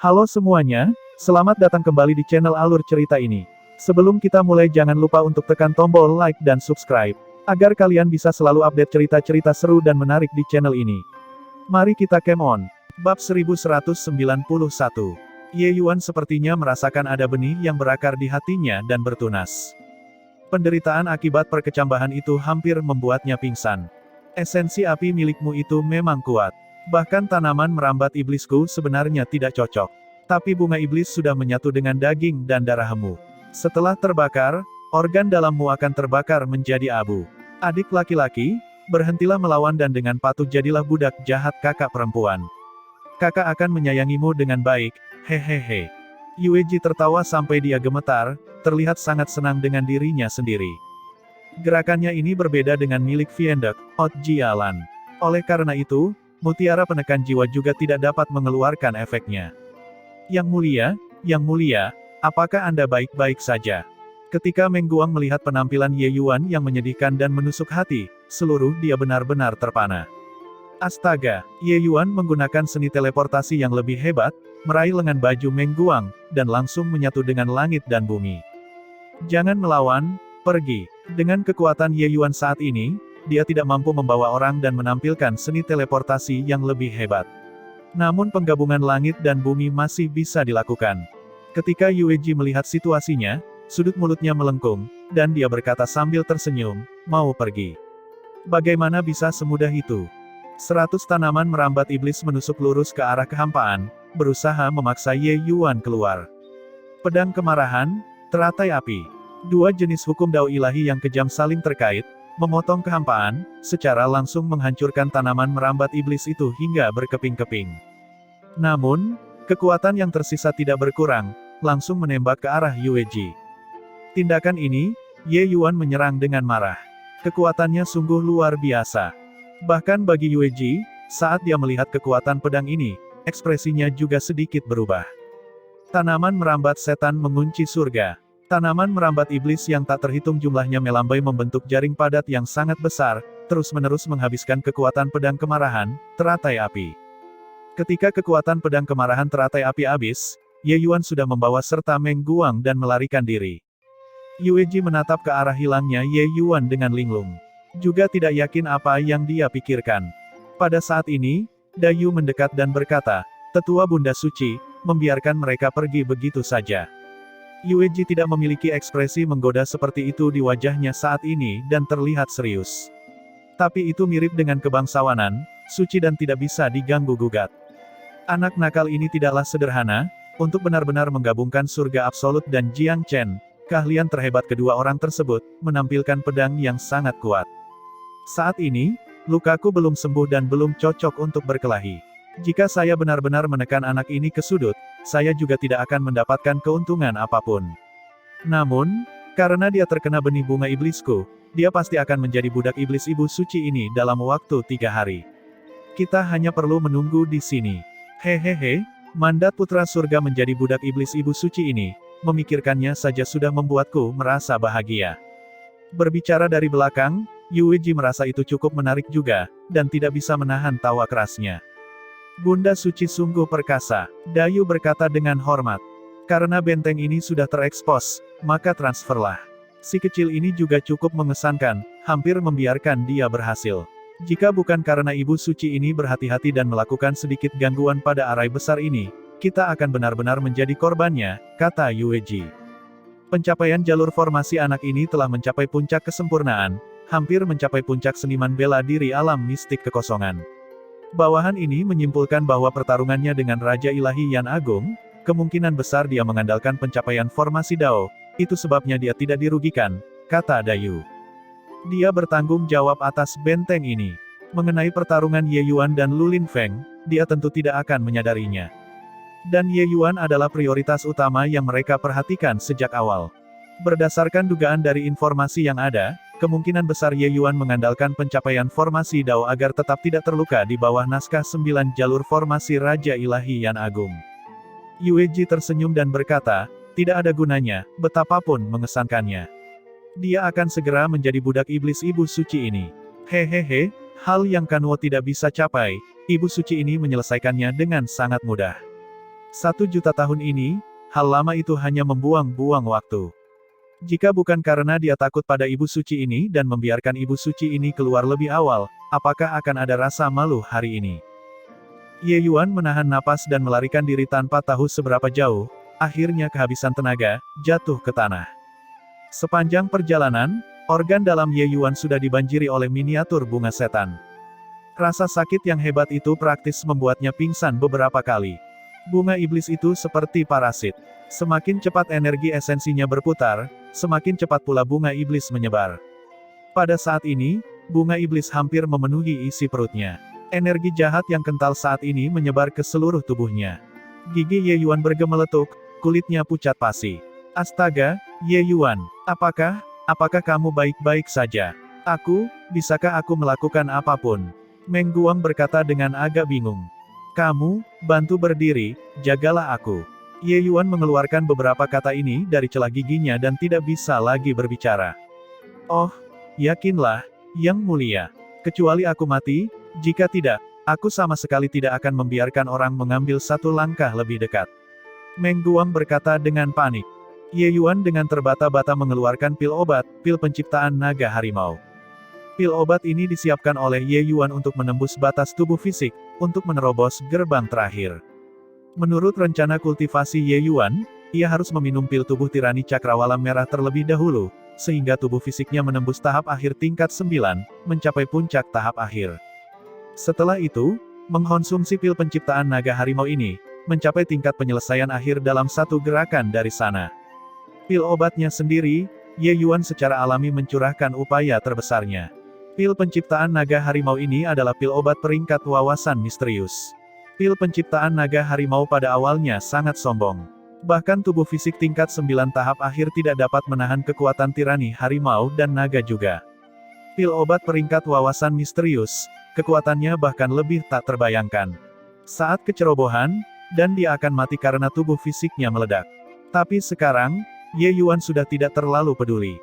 Halo semuanya, selamat datang kembali di channel Alur Cerita ini. Sebelum kita mulai jangan lupa untuk tekan tombol like dan subscribe, agar kalian bisa selalu update cerita-cerita seru dan menarik di channel ini. Mari kita game on. Bab 1191. Ye Yuan sepertinya merasakan ada benih yang berakar di hatinya dan bertunas. Penderitaan akibat perkecambahan itu hampir membuatnya pingsan. Esensi api milikmu itu memang kuat. Bahkan tanaman merambat iblisku sebenarnya tidak cocok. Tapi bunga iblis sudah menyatu dengan daging dan darahmu. Setelah terbakar, organ dalammu akan terbakar menjadi abu. Adik laki-laki, berhentilah melawan dan dengan patuh jadilah budak jahat kakak perempuan. Kakak akan menyayangimu dengan baik, hehehe. Yueji tertawa sampai dia gemetar, terlihat sangat senang dengan dirinya sendiri. Gerakannya ini berbeda dengan milik Viendek, Otji Alan. Oleh karena itu, mutiara penekan jiwa juga tidak dapat mengeluarkan efeknya. Yang mulia, apakah Anda baik-baik saja? Ketika Meng Guang melihat penampilan Ye Yuan yang menyedihkan dan menusuk hati, seluruh dia benar-benar terpana. Astaga, Ye Yuan menggunakan seni teleportasi yang lebih hebat, meraih lengan baju Meng Guang, dan langsung menyatu dengan langit dan bumi. Jangan melawan, pergi. Dengan kekuatan Ye Yuan saat ini, dia tidak mampu membawa orang dan menampilkan seni teleportasi yang lebih hebat. Namun penggabungan langit dan bumi masih bisa dilakukan. Ketika Yueji melihat situasinya, sudut mulutnya melengkung, dan dia berkata sambil tersenyum, mau pergi. Bagaimana bisa semudah itu? 100 tanaman merambat iblis menusuk lurus ke arah kehampaan, berusaha memaksa Ye Yuan keluar. Pedang kemarahan, teratai api. Dua jenis hukum dao ilahi yang kejam saling terkait, memotong kehampaan, secara langsung menghancurkan tanaman merambat iblis itu hingga berkeping-keping. Namun, kekuatan yang tersisa tidak berkurang, langsung menembak ke arah Yueji. Tindakan ini, Ye Yuan menyerang dengan marah. Kekuatannya sungguh luar biasa. Bahkan bagi Yueji, saat dia melihat kekuatan pedang ini, ekspresinya juga sedikit berubah. Tanaman merambat setan mengunci surga. Tanaman merambat iblis yang tak terhitung jumlahnya melambai membentuk jaring padat yang sangat besar, terus-menerus menghabiskan kekuatan pedang kemarahan, teratai api. Ketika kekuatan pedang kemarahan teratai api habis, Ye Yuan sudah membawa serta Meng Guang dan melarikan diri. Yueji menatap ke arah hilangnya Ye Yuan dengan linglung. Juga tidak yakin apa yang dia pikirkan. Pada saat ini, Dayu mendekat dan berkata, "Tetua Bunda Suci, membiarkan mereka pergi begitu saja." Yueji tidak memiliki ekspresi menggoda seperti itu di wajahnya saat ini dan terlihat serius. Tapi itu mirip dengan kebangsawanan, suci dan tidak bisa diganggu-gugat. Anak nakal ini tidaklah sederhana, untuk benar-benar menggabungkan surga absolut dan Jiang Chen, keahlian terhebat kedua orang tersebut, menampilkan pedang yang sangat kuat. Saat ini, lukaku belum sembuh dan belum cocok untuk berkelahi. Jika saya benar-benar menekan anak ini ke sudut, saya juga tidak akan mendapatkan keuntungan apapun. Namun, karena dia terkena benih bunga iblisku, dia pasti akan menjadi budak iblis ibu suci ini dalam waktu 3 hari. Kita hanya perlu menunggu di sini. Hehehe, mandat putra surga menjadi budak iblis ibu suci ini, memikirkannya saja sudah membuatku merasa bahagia. Berbicara dari belakang, Yueji merasa itu cukup menarik juga, dan tidak bisa menahan tawa kerasnya. Bunda Suci sungguh perkasa, Dayu berkata dengan hormat. Karena benteng ini sudah terekspos, maka transferlah. Si kecil ini juga cukup mengesankan, hampir membiarkan dia berhasil. Jika bukan karena Ibu Suci ini berhati-hati dan melakukan sedikit gangguan pada arai besar ini, kita akan benar-benar menjadi korbannya, kata Yueji. Pencapaian jalur formasi anak ini telah mencapai puncak kesempurnaan, hampir mencapai puncak seniman bela diri alam mistik kekosongan. Bawahan ini menyimpulkan bahwa pertarungannya dengan Raja Ilahi Yan Agung, kemungkinan besar dia mengandalkan pencapaian formasi Dao, itu sebabnya dia tidak dirugikan, kata Dayu. Dia bertanggung jawab atas benteng ini. Mengenai pertarungan Ye Yuan dan Lulin Feng, dia tentu tidak akan menyadarinya. Dan Ye Yuan adalah prioritas utama yang mereka perhatikan sejak awal. Berdasarkan dugaan dari informasi yang ada, kemungkinan besar Ye Yuan mengandalkan pencapaian formasi Dao agar tetap tidak terluka di bawah naskah 9 jalur formasi Raja Ilahi Yan Agung. Yueji tersenyum dan berkata, tidak ada gunanya, betapapun mengesankannya. Dia akan segera menjadi budak iblis Ibu Suci ini. Hehehe, hal yang Kanwo tidak bisa capai, Ibu Suci ini menyelesaikannya dengan sangat mudah. 1 juta tahun ini, hal lama itu hanya membuang-buang waktu. Jika bukan karena dia takut pada ibu suci ini dan membiarkan ibu suci ini keluar lebih awal, apakah akan ada rasa malu hari ini? Ye Yuan menahan napas dan melarikan diri tanpa tahu seberapa jauh, akhirnya kehabisan tenaga, jatuh ke tanah. Sepanjang perjalanan, organ dalam Ye Yuan sudah dibanjiri oleh miniatur bunga setan. Rasa sakit yang hebat itu praktis membuatnya pingsan beberapa kali. Bunga iblis itu seperti parasit. Semakin cepat energi esensinya berputar, semakin cepat pula bunga iblis menyebar. Pada saat ini, bunga iblis hampir memenuhi isi perutnya. Energi jahat yang kental saat ini menyebar ke seluruh tubuhnya. Gigi Ye Yuan bergemeletuk, kulitnya pucat pasi. Astaga, Ye Yuan, apakah kamu baik-baik saja? Bisakah aku melakukan apapun? Meng Guang berkata dengan agak bingung. Kamu, bantu berdiri, jagalah aku. Ye Yuan mengeluarkan beberapa kata ini dari celah giginya dan tidak bisa lagi berbicara. Oh, yakinlah, Yang Mulia. Kecuali aku mati, jika tidak, aku sama sekali tidak akan membiarkan orang mengambil satu langkah lebih dekat. Meng Guang berkata dengan panik. Ye Yuan dengan terbata-bata mengeluarkan pil obat, pil penciptaan naga harimau. Pil obat ini disiapkan oleh Ye Yuan untuk menembus batas tubuh fisik, untuk menerobos gerbang terakhir. Menurut rencana kultivasi Ye Yuan, ia harus meminum pil tubuh tirani cakrawala merah terlebih dahulu, sehingga tubuh fisiknya menembus tahap akhir tingkat 9, mencapai puncak tahap akhir. Setelah itu, mengkonsumsi pil penciptaan naga harimau ini, mencapai tingkat penyelesaian akhir dalam satu gerakan dari sana. Pil obatnya sendiri, Ye Yuan secara alami mencurahkan upaya terbesarnya. Pil penciptaan naga harimau ini adalah pil obat peringkat wawasan misterius. Pil penciptaan naga harimau pada awalnya sangat sombong. Bahkan tubuh fisik tingkat 9 tahap akhir tidak dapat menahan kekuatan tirani harimau dan naga juga. Pil obat peringkat wawasan misterius, kekuatannya bahkan lebih tak terbayangkan. Saat kecerobohan, dan dia akan mati karena tubuh fisiknya meledak. Tapi sekarang, Ye Yuan sudah tidak terlalu peduli.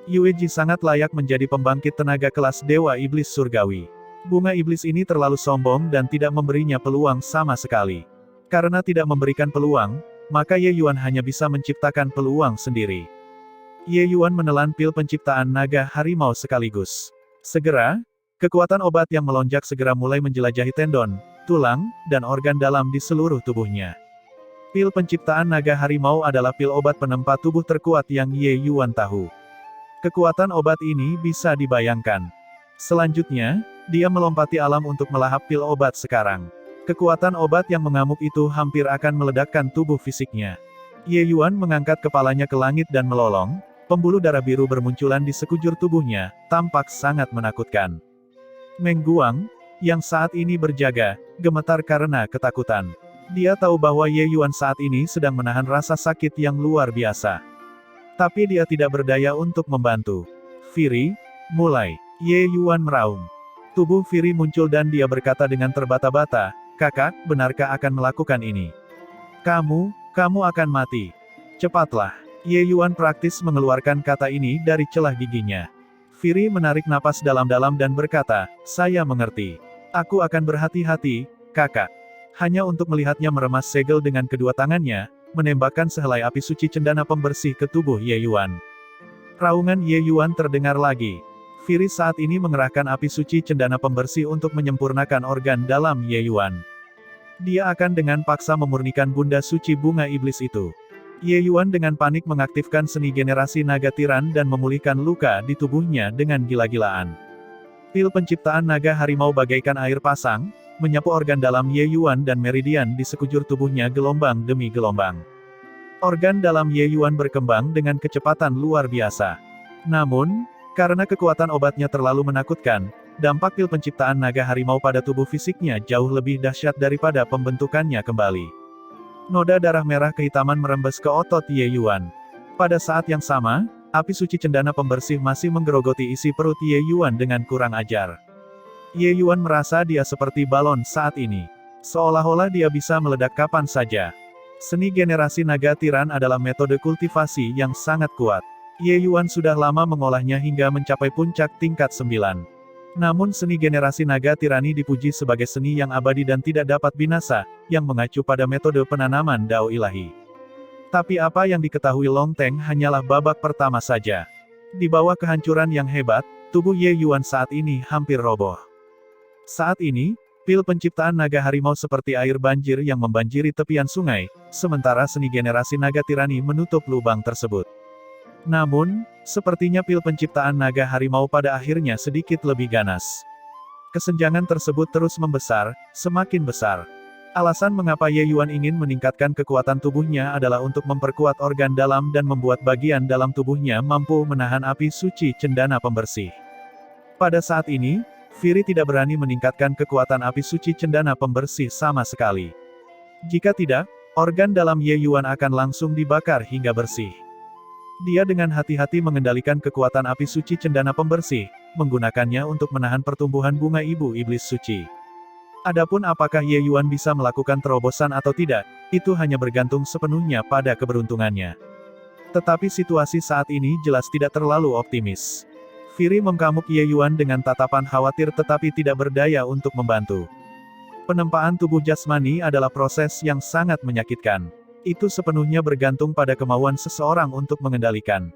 Yue Ji sangat layak menjadi pembangkit tenaga kelas Dewa Iblis Surgawi. Bunga iblis ini terlalu sombong dan tidak memberinya peluang sama sekali. Karena tidak memberikan peluang, maka Ye Yuan hanya bisa menciptakan peluang sendiri. Ye Yuan menelan pil penciptaan naga harimau sekaligus. Segera, kekuatan obat yang melonjak segera mulai menjelajahi tendon, tulang, dan organ dalam di seluruh tubuhnya. Pil penciptaan naga harimau adalah pil obat penempa tubuh terkuat yang Ye Yuan tahu. Kekuatan obat ini bisa dibayangkan. Selanjutnya, dia melompati alam untuk melahap pil obat sekarang. Kekuatan obat yang mengamuk itu hampir akan meledakkan tubuh fisiknya. Ye Yuan mengangkat kepalanya ke langit dan melolong, pembuluh darah biru bermunculan di sekujur tubuhnya, tampak sangat menakutkan. Meng Guang, yang saat ini berjaga, gemetar karena ketakutan. Dia tahu bahwa Ye Yuan saat ini sedang menahan rasa sakit yang luar biasa. Tapi dia tidak berdaya untuk membantu. Firi, mulai. Ye Yuan meraung. Tubuh Firi muncul dan dia berkata dengan terbata-bata, Kakak, benarkah akan melakukan ini? Kamu akan mati. Cepatlah. Ye Yuan praktis mengeluarkan kata ini dari celah giginya. Firi menarik napas dalam-dalam dan berkata, saya mengerti. Aku akan berhati-hati, kakak. Hanya untuk melihatnya meremas segel dengan kedua tangannya, menembakkan sehelai api suci cendana pembersih ke tubuh Ye Yuan. Raungan Ye Yuan terdengar lagi. Firi saat ini mengerahkan api suci cendana pembersih untuk menyempurnakan organ dalam Ye Yuan. Dia akan dengan paksa memurnikan bunda suci bunga iblis itu. Ye Yuan dengan panik mengaktifkan seni generasi naga tiran dan memulihkan luka di tubuhnya dengan gila-gilaan. Pil penciptaan naga harimau bagaikan air pasang, menyapu organ dalam Ye Yuan dan meridian di sekujur tubuhnya gelombang demi gelombang. Organ dalam Ye Yuan berkembang dengan kecepatan luar biasa. Namun, karena kekuatan obatnya terlalu menakutkan, dampak pil penciptaan naga harimau pada tubuh fisiknya jauh lebih dahsyat daripada pembentukannya kembali. Noda darah merah kehitaman merembes ke otot Ye Yuan. Pada saat yang sama, api suci cendana pembersih masih menggerogoti isi perut Ye Yuan dengan kurang ajar. Ye Yuan merasa dia seperti balon saat ini. Seolah-olah dia bisa meledak kapan saja. Seni generasi naga tiran adalah metode kultivasi yang sangat kuat. Ye Yuan sudah lama mengolahnya hingga mencapai puncak tingkat 9. Namun seni generasi naga tirani dipuji sebagai seni yang abadi dan tidak dapat binasa, yang mengacu pada metode penanaman Dao ilahi. Tapi apa yang diketahui Long Teng hanyalah babak pertama saja. Di bawah kehancuran yang hebat, tubuh Ye Yuan saat ini hampir roboh. Saat ini, pil penciptaan naga harimau seperti air banjir yang membanjiri tepian sungai, sementara seni generasi naga tirani menutup lubang tersebut. Namun, sepertinya pil penciptaan naga harimau pada akhirnya sedikit lebih ganas. Kesenjangan tersebut terus membesar, semakin besar. Alasan mengapa Ye Yuan ingin meningkatkan kekuatan tubuhnya adalah untuk memperkuat organ dalam dan membuat bagian dalam tubuhnya mampu menahan api suci cendana pembersih. Pada saat ini, Firi tidak berani meningkatkan kekuatan api suci cendana pembersih sama sekali. Jika tidak, organ dalam Ye Yuan akan langsung dibakar hingga bersih. Dia dengan hati-hati mengendalikan kekuatan api suci cendana pembersih, menggunakannya untuk menahan pertumbuhan bunga ibu iblis suci. Adapun apakah Ye Yuan bisa melakukan terobosan atau tidak, itu hanya bergantung sepenuhnya pada keberuntungannya. Tetapi situasi saat ini jelas tidak terlalu optimis. Firi mengamuk Ye Yuan dengan tatapan khawatir tetapi tidak berdaya untuk membantu. Penempaan tubuh jasmani adalah proses yang sangat menyakitkan. Itu sepenuhnya bergantung pada kemauan seseorang untuk mengendalikan.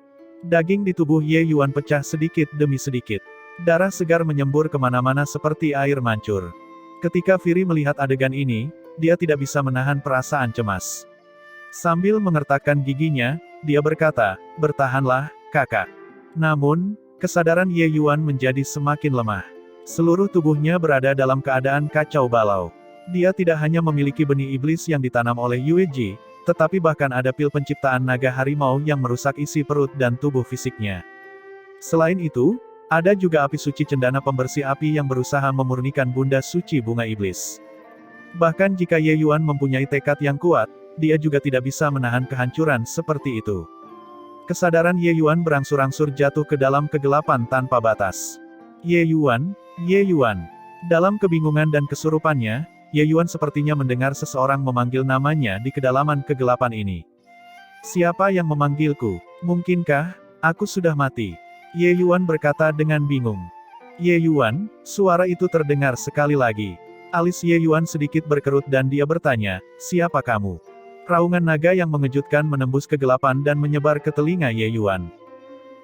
Daging di tubuh Ye Yuan pecah sedikit demi sedikit. Darah segar menyembur kemana-mana seperti air mancur. Ketika Firi melihat adegan ini, dia tidak bisa menahan perasaan cemas. Sambil mengertakkan giginya, dia berkata, "Bertahanlah, kakak." Namun, kesadaran Ye Yuan menjadi semakin lemah. Seluruh tubuhnya berada dalam keadaan kacau balau. Dia tidak hanya memiliki benih iblis yang ditanam oleh Yue Ji, tetapi bahkan ada pil penciptaan naga harimau yang merusak isi perut dan tubuh fisiknya. Selain itu, ada juga api suci cendana pembersih api yang berusaha memurnikan bunda suci bunga iblis. Bahkan jika Ye Yuan mempunyai tekad yang kuat, dia juga tidak bisa menahan kehancuran seperti itu. Kesadaran Ye Yuan berangsur-angsur jatuh ke dalam kegelapan tanpa batas. Ye Yuan, Ye Yuan. Dalam kebingungan dan kesurupannya, Ye Yuan sepertinya mendengar seseorang memanggil namanya di kedalaman kegelapan ini. "Siapa yang memanggilku? Mungkinkah aku sudah mati?" Ye Yuan berkata dengan bingung. "Ye Yuan," suara itu terdengar sekali lagi. Alis Ye Yuan sedikit berkerut dan dia bertanya, "Siapa kamu?" Raungan naga yang mengejutkan menembus kegelapan dan menyebar ke telinga Ye Yuan.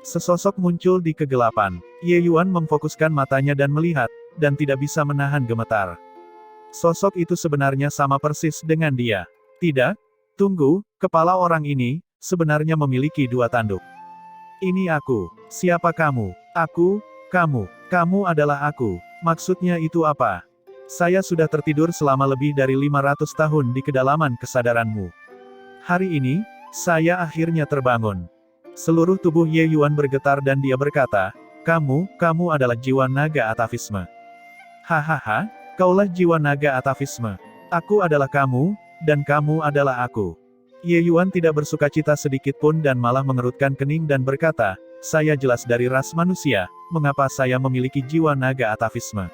Sesosok muncul di kegelapan. Ye Yuan memfokuskan matanya dan melihat, dan tidak bisa menahan gemetar. Sosok itu sebenarnya sama persis dengan dia. Tidak? Tunggu, kepala orang ini, sebenarnya memiliki dua tanduk. "Ini aku. Siapa kamu?" "Aku, kamu adalah aku." Maksudnya itu apa? "Saya sudah tertidur selama lebih dari 500 tahun di kedalaman kesadaranmu. Hari ini, saya akhirnya terbangun." Seluruh tubuh Ye Yuan bergetar dan dia berkata, kamu adalah jiwa naga atavisme." "Hahaha, kaulah jiwa naga atavisme. Aku adalah kamu, dan kamu adalah aku." Ye Yuan tidak bersukacita sedikit pun dan malah mengerutkan kening dan berkata, "Saya jelas dari ras manusia, mengapa saya memiliki jiwa naga atavisme?"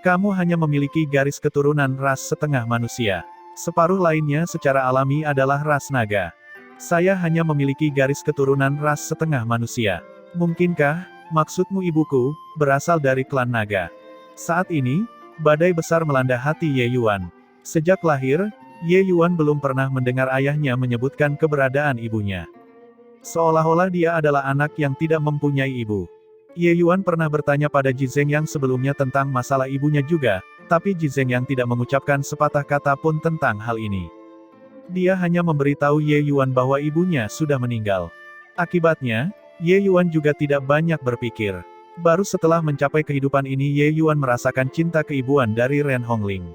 Kamu hanya memiliki garis keturunan ras setengah manusia. Separuh lainnya secara alami adalah ras naga. Saya hanya memiliki garis keturunan ras setengah manusia. Mungkinkah, maksudmu ibuku, berasal dari klan naga?" Saat ini, badai besar melanda hati Ye Yuan. Sejak lahir, Ye Yuan belum pernah mendengar ayahnya menyebutkan keberadaan ibunya. Seolah-olah dia adalah anak yang tidak mempunyai ibu. Ye Yuan pernah bertanya pada Ji Zhengyang sebelumnya tentang masalah ibunya juga, tapi Ji Zhengyang tidak mengucapkan sepatah kata pun tentang hal ini. Dia hanya memberitahu Ye Yuan bahwa ibunya sudah meninggal. Akibatnya, Ye Yuan juga tidak banyak berpikir. Baru setelah mencapai kehidupan ini Ye Yuan merasakan cinta keibuan dari Ren Hongling.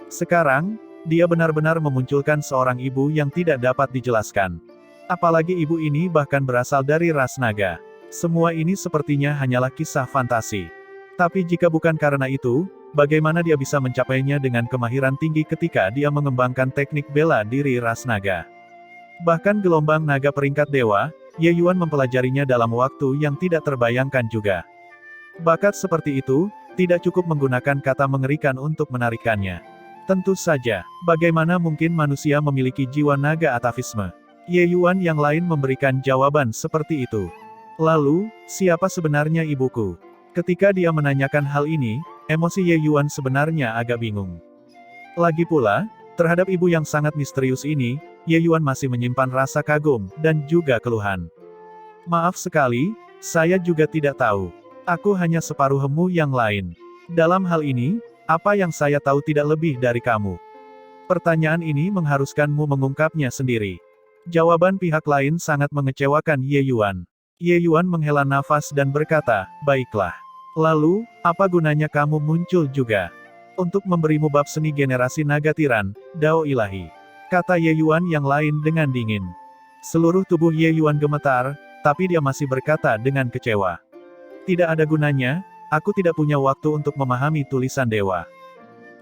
Sekarang, dia benar-benar memunculkan seorang ibu yang tidak dapat dijelaskan. Apalagi ibu ini bahkan berasal dari ras naga. Semua ini sepertinya hanyalah kisah fantasi. Tapi jika bukan karena itu, bagaimana dia bisa mencapainya dengan kemahiran tinggi ketika dia mengembangkan teknik bela diri ras naga? Bahkan gelombang naga peringkat dewa, Ye Yuan mempelajarinya dalam waktu yang tidak terbayangkan juga. Bakat seperti itu, tidak cukup menggunakan kata mengerikan untuk menarikannya. Tentu saja, bagaimana mungkin manusia memiliki jiwa naga atavisme? Ye Yuan yang lain memberikan jawaban seperti itu. "Lalu, siapa sebenarnya ibuku?" Ketika dia menanyakan hal ini, emosi Ye Yuan sebenarnya agak bingung. Lagi pula, terhadap ibu yang sangat misterius ini, Ye Yuan masih menyimpan rasa kagum, dan juga keluhan. Maaf sekali, saya juga tidak tahu. Aku hanya separuhmu yang lain. Dalam hal ini, apa yang saya tahu tidak lebih dari kamu. Pertanyaan ini mengharuskanmu mengungkapnya sendiri. Jawaban pihak lain sangat mengecewakan Ye Yuan. Ye Yuan menghela nafas dan berkata, baiklah. Lalu, apa gunanya kamu muncul juga? Untuk memberimu bab seni generasi naga tiran, Dao Ilahi. Kata Ye Yuan yang lain dengan dingin. Seluruh tubuh Ye Yuan gemetar, tapi dia masih berkata dengan kecewa. Tidak ada gunanya, aku tidak punya waktu untuk memahami tulisan dewa.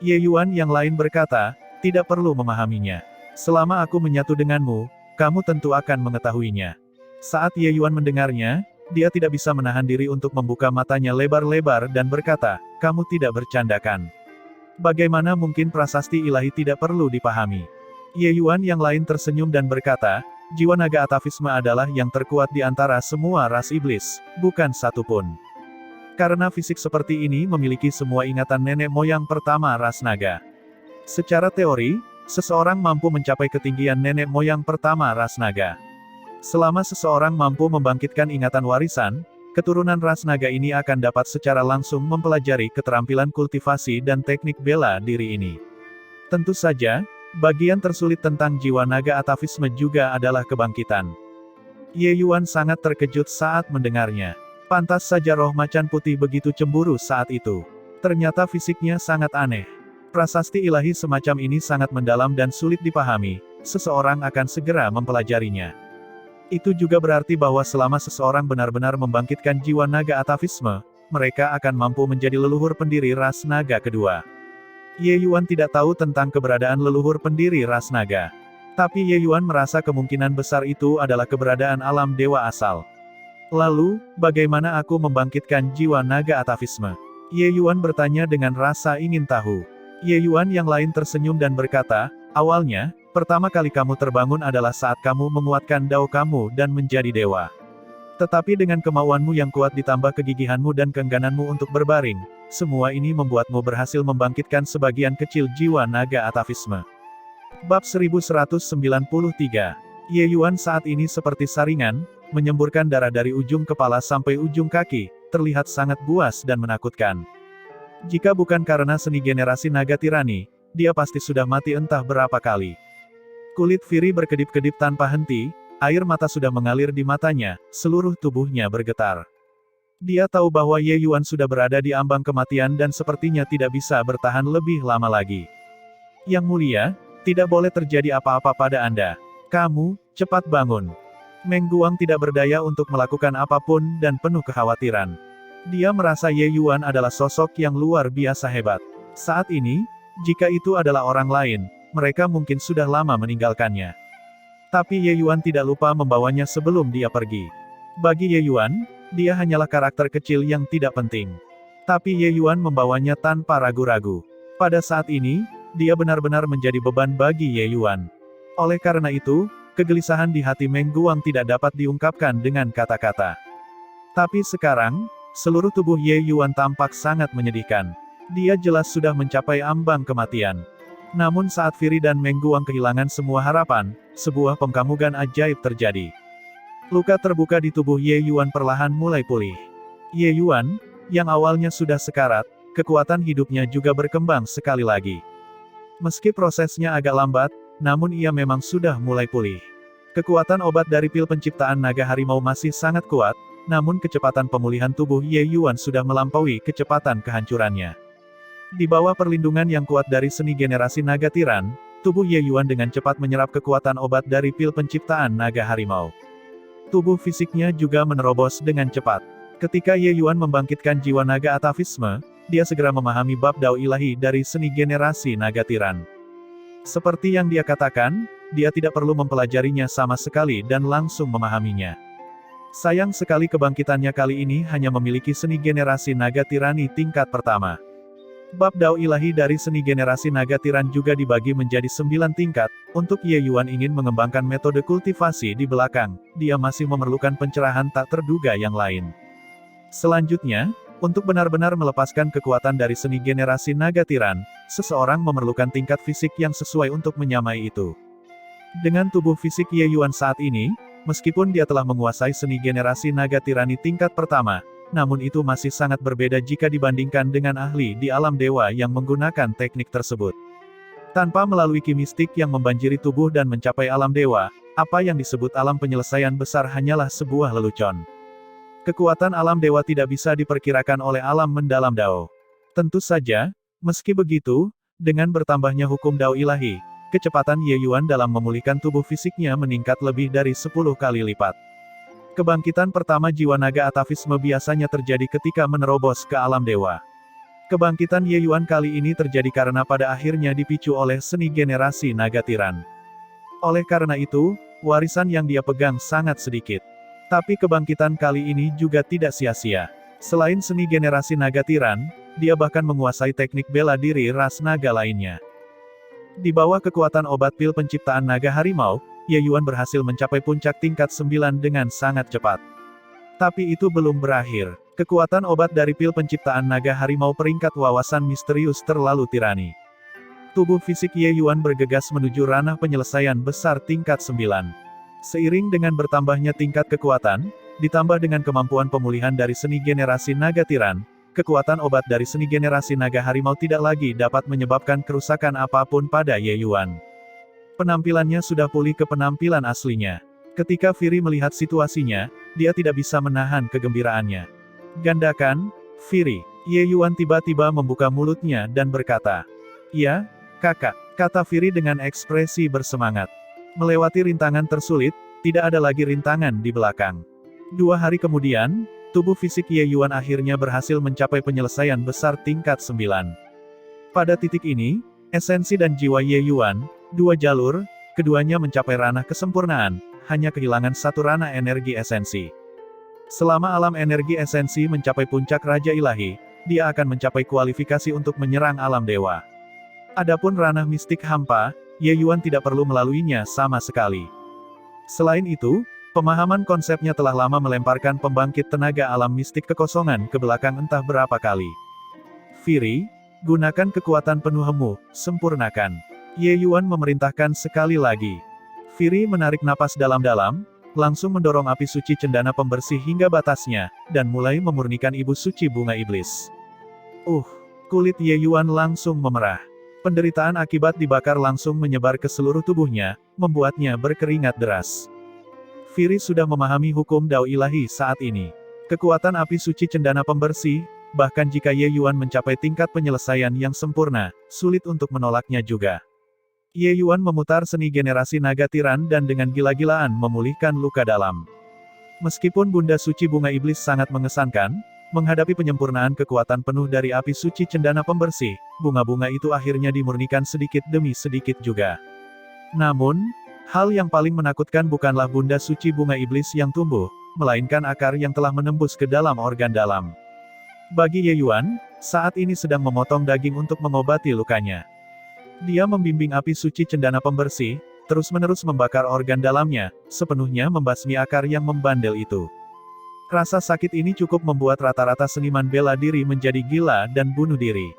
Ye Yuan yang lain berkata, tidak perlu memahaminya. Selama aku menyatu denganmu, kamu tentu akan mengetahuinya. Saat Ye Yuan mendengarnya, dia tidak bisa menahan diri untuk membuka matanya lebar-lebar dan berkata, kamu tidak bercandakan. Bagaimana mungkin prasasti ilahi tidak perlu dipahami? Ye Yuan yang lain tersenyum dan berkata, jiwa naga atavisme adalah yang terkuat di antara semua ras iblis, bukan satu pun. Karena fisik seperti ini memiliki semua ingatan nenek moyang pertama ras naga. Secara teori, seseorang mampu mencapai ketinggian nenek moyang pertama ras naga. Selama seseorang mampu membangkitkan ingatan warisan, keturunan ras naga ini akan dapat secara langsung mempelajari keterampilan kultivasi dan teknik bela diri ini. Tentu saja, bagian tersulit tentang jiwa naga atavisme juga adalah kebangkitan. Ye Yuan sangat terkejut saat mendengarnya. Pantas saja roh macan putih begitu cemburu saat itu. Ternyata fisiknya sangat aneh. Prasasti ilahi semacam ini sangat mendalam dan sulit dipahami, seseorang akan segera mempelajarinya. Itu juga berarti bahwa selama seseorang benar-benar membangkitkan jiwa naga atavisme, mereka akan mampu menjadi leluhur pendiri ras naga kedua. Ye Yuan tidak tahu tentang keberadaan leluhur pendiri ras naga. Tapi Ye Yuan merasa kemungkinan besar itu adalah keberadaan alam dewa asal. Lalu, bagaimana aku membangkitkan jiwa naga atavisme? Ye Yuan bertanya dengan rasa ingin tahu. Ye Yuan yang lain tersenyum dan berkata, awalnya, pertama kali kamu terbangun adalah saat kamu menguatkan dao kamu dan menjadi dewa. Tetapi dengan kemauanmu yang kuat ditambah kegigihanmu dan keenggananmu untuk berbaring, semua ini membuatmu berhasil membangkitkan sebagian kecil jiwa naga atavisme. Bab 1193. Ye Yuan saat ini seperti saringan, menyemburkan darah dari ujung kepala sampai ujung kaki, terlihat sangat buas dan menakutkan. Jika bukan karena seni generasi naga tirani, dia pasti sudah mati entah berapa kali. Kulit Firi berkedip-kedip tanpa henti, air mata sudah mengalir di matanya, seluruh tubuhnya bergetar. Dia tahu bahwa Ye Yuan sudah berada di ambang kematian dan sepertinya tidak bisa bertahan lebih lama lagi. Yang mulia, tidak boleh terjadi apa-apa pada Anda. Kamu, cepat bangun. Meng Guang tidak berdaya untuk melakukan apapun dan penuh kekhawatiran. Dia merasa Ye Yuan adalah sosok yang luar biasa hebat. Saat ini, jika itu adalah orang lain, mereka mungkin sudah lama meninggalkannya. Tapi Ye Yuan tidak lupa membawanya sebelum dia pergi. Bagi Ye Yuan, dia hanyalah karakter kecil yang tidak penting. Tapi Ye Yuan membawanya tanpa ragu-ragu. Pada saat ini, dia benar-benar menjadi beban bagi Ye Yuan. Oleh karena itu, kegelisahan di hati Meng Guang tidak dapat diungkapkan dengan kata-kata. Tapi sekarang, seluruh tubuh Ye Yuan tampak sangat menyedihkan. Dia jelas sudah mencapai ambang kematian. Namun saat Firi dan Meng Guang kehilangan semua harapan, sebuah pengkamugan ajaib terjadi. Luka terbuka di tubuh Ye Yuan perlahan mulai pulih. Ye Yuan, yang awalnya sudah sekarat, kekuatan hidupnya juga berkembang sekali lagi. Meski prosesnya agak lambat, namun ia memang sudah mulai pulih. Kekuatan obat dari pil penciptaan naga harimau masih sangat kuat, namun kecepatan pemulihan tubuh Ye Yuan sudah melampaui kecepatan kehancurannya. Di bawah perlindungan yang kuat dari seni generasi naga tiran, tubuh Ye Yuan dengan cepat menyerap kekuatan obat dari pil penciptaan naga harimau. Tubuh fisiknya juga menerobos dengan cepat. Ketika Ye Yuan membangkitkan jiwa naga atavisme, dia segera memahami bab dao ilahi dari seni generasi naga tiran. Seperti yang dia katakan, dia tidak perlu mempelajarinya sama sekali dan langsung memahaminya. Sayang sekali kebangkitannya kali ini hanya memiliki seni generasi naga tirani tingkat pertama. Bab dao ilahi dari seni generasi naga tiran juga dibagi menjadi 9 tingkat. Untuk Ye Yuan ingin mengembangkan metode kultivasi di belakang, dia masih memerlukan pencerahan tak terduga yang lain. Selanjutnya, Untuk benar-benar melepaskan kekuatan dari seni generasi naga tiran, seseorang memerlukan tingkat fisik yang sesuai untuk menyamai itu. Dengan tubuh fisik Ye Yuan saat ini, meskipun dia telah menguasai seni generasi naga tirani tingkat pertama, namun itu masih sangat berbeda jika dibandingkan dengan ahli di alam dewa yang menggunakan teknik tersebut. Tanpa melalui ki mistik yang membanjiri tubuh dan mencapai alam dewa, apa yang disebut alam penyelesaian besar hanyalah sebuah lelucon. Kekuatan alam dewa tidak bisa diperkirakan oleh alam mendalam Dao. Tentu saja, meski begitu, dengan bertambahnya hukum Dao ilahi, kecepatan Ye Yuan dalam memulihkan tubuh fisiknya meningkat lebih dari 10 kali lipat. Kebangkitan pertama jiwa naga atavisme biasanya terjadi ketika menerobos ke alam dewa. Kebangkitan Ye Yuan kali ini terjadi karena pada akhirnya dipicu oleh seni generasi naga tiran. Oleh karena itu, warisan yang dia pegang sangat sedikit. Tapi kebangkitan kali ini juga tidak sia-sia. Selain seni generasi naga tiran, dia bahkan menguasai teknik bela diri ras naga lainnya. Di bawah kekuatan obat pil penciptaan naga harimau, Ye Yuan berhasil mencapai puncak tingkat 9 dengan sangat cepat. Tapi itu belum berakhir. Kekuatan obat dari pil penciptaan naga harimau peringkat wawasan misterius terlalu tirani. Tubuh fisik Ye Yuan bergegas menuju ranah penyelesaian besar tingkat 9. Seiring dengan bertambahnya tingkat kekuatan, ditambah dengan kemampuan pemulihan dari seni generasi naga tiran, kekuatan obat dari seni generasi naga harimau tidak lagi dapat menyebabkan kerusakan apapun pada Ye Yuan. Penampilannya sudah pulih ke penampilan aslinya. Ketika Firi melihat situasinya, dia tidak bisa menahan kegembiraannya. Gandakan, Firi. Ye Yuan tiba-tiba membuka mulutnya dan berkata, "Ya, kakak," kata Firi dengan ekspresi bersemangat. Melewati rintangan tersulit, tidak ada lagi rintangan di belakang. 2 hari kemudian, tubuh fisik Ye Yuan akhirnya berhasil mencapai penyelesaian besar tingkat 9. Pada titik ini, esensi dan jiwa Ye Yuan, 2 jalur, keduanya mencapai ranah kesempurnaan, hanya kehilangan satu ranah energi esensi. Selama alam energi esensi mencapai puncak Raja Ilahi, dia akan mencapai kualifikasi untuk menyerang alam dewa. Adapun ranah mistik hampa, Ye Yuan tidak perlu melaluinya sama sekali. Selain itu, pemahaman konsepnya telah lama melemparkan pembangkit tenaga alam mistik kekosongan ke belakang entah berapa kali. Firi, gunakan kekuatan penuhmu, sempurnakan. Ye Yuan memerintahkan sekali lagi. Firi menarik napas dalam-dalam, langsung mendorong api suci cendana pembersih hingga batasnya, dan mulai memurnikan ibu suci bunga iblis. Kulit Ye Yuan langsung memerah. Penderitaan akibat dibakar langsung menyebar ke seluruh tubuhnya, membuatnya berkeringat deras. Firi sudah memahami hukum Dao ilahi saat ini. Kekuatan api suci cendana pembersih, bahkan jika Ye Yuan mencapai tingkat penyelesaian yang sempurna, sulit untuk menolaknya juga. Ye Yuan memutar seni generasi naga tiran dan dengan gila-gilaan memulihkan luka dalam. Meskipun Bunda Suci Bunga Iblis sangat mengesankan, menghadapi penyempurnaan kekuatan penuh dari api suci cendana pembersih, bunga-bunga itu akhirnya dimurnikan sedikit demi sedikit juga. Namun, hal yang paling menakutkan bukanlah Bunda Suci Bunga Iblis yang tumbuh, melainkan akar yang telah menembus ke dalam organ dalam. Bagi Ye Yuan, saat ini sedang memotong daging untuk mengobati lukanya. Dia membimbing api suci cendana pembersih, terus-menerus membakar organ dalamnya, sepenuhnya membasmi akar yang membandel itu. Rasa sakit ini cukup membuat rata-rata seniman bela diri menjadi gila dan bunuh diri.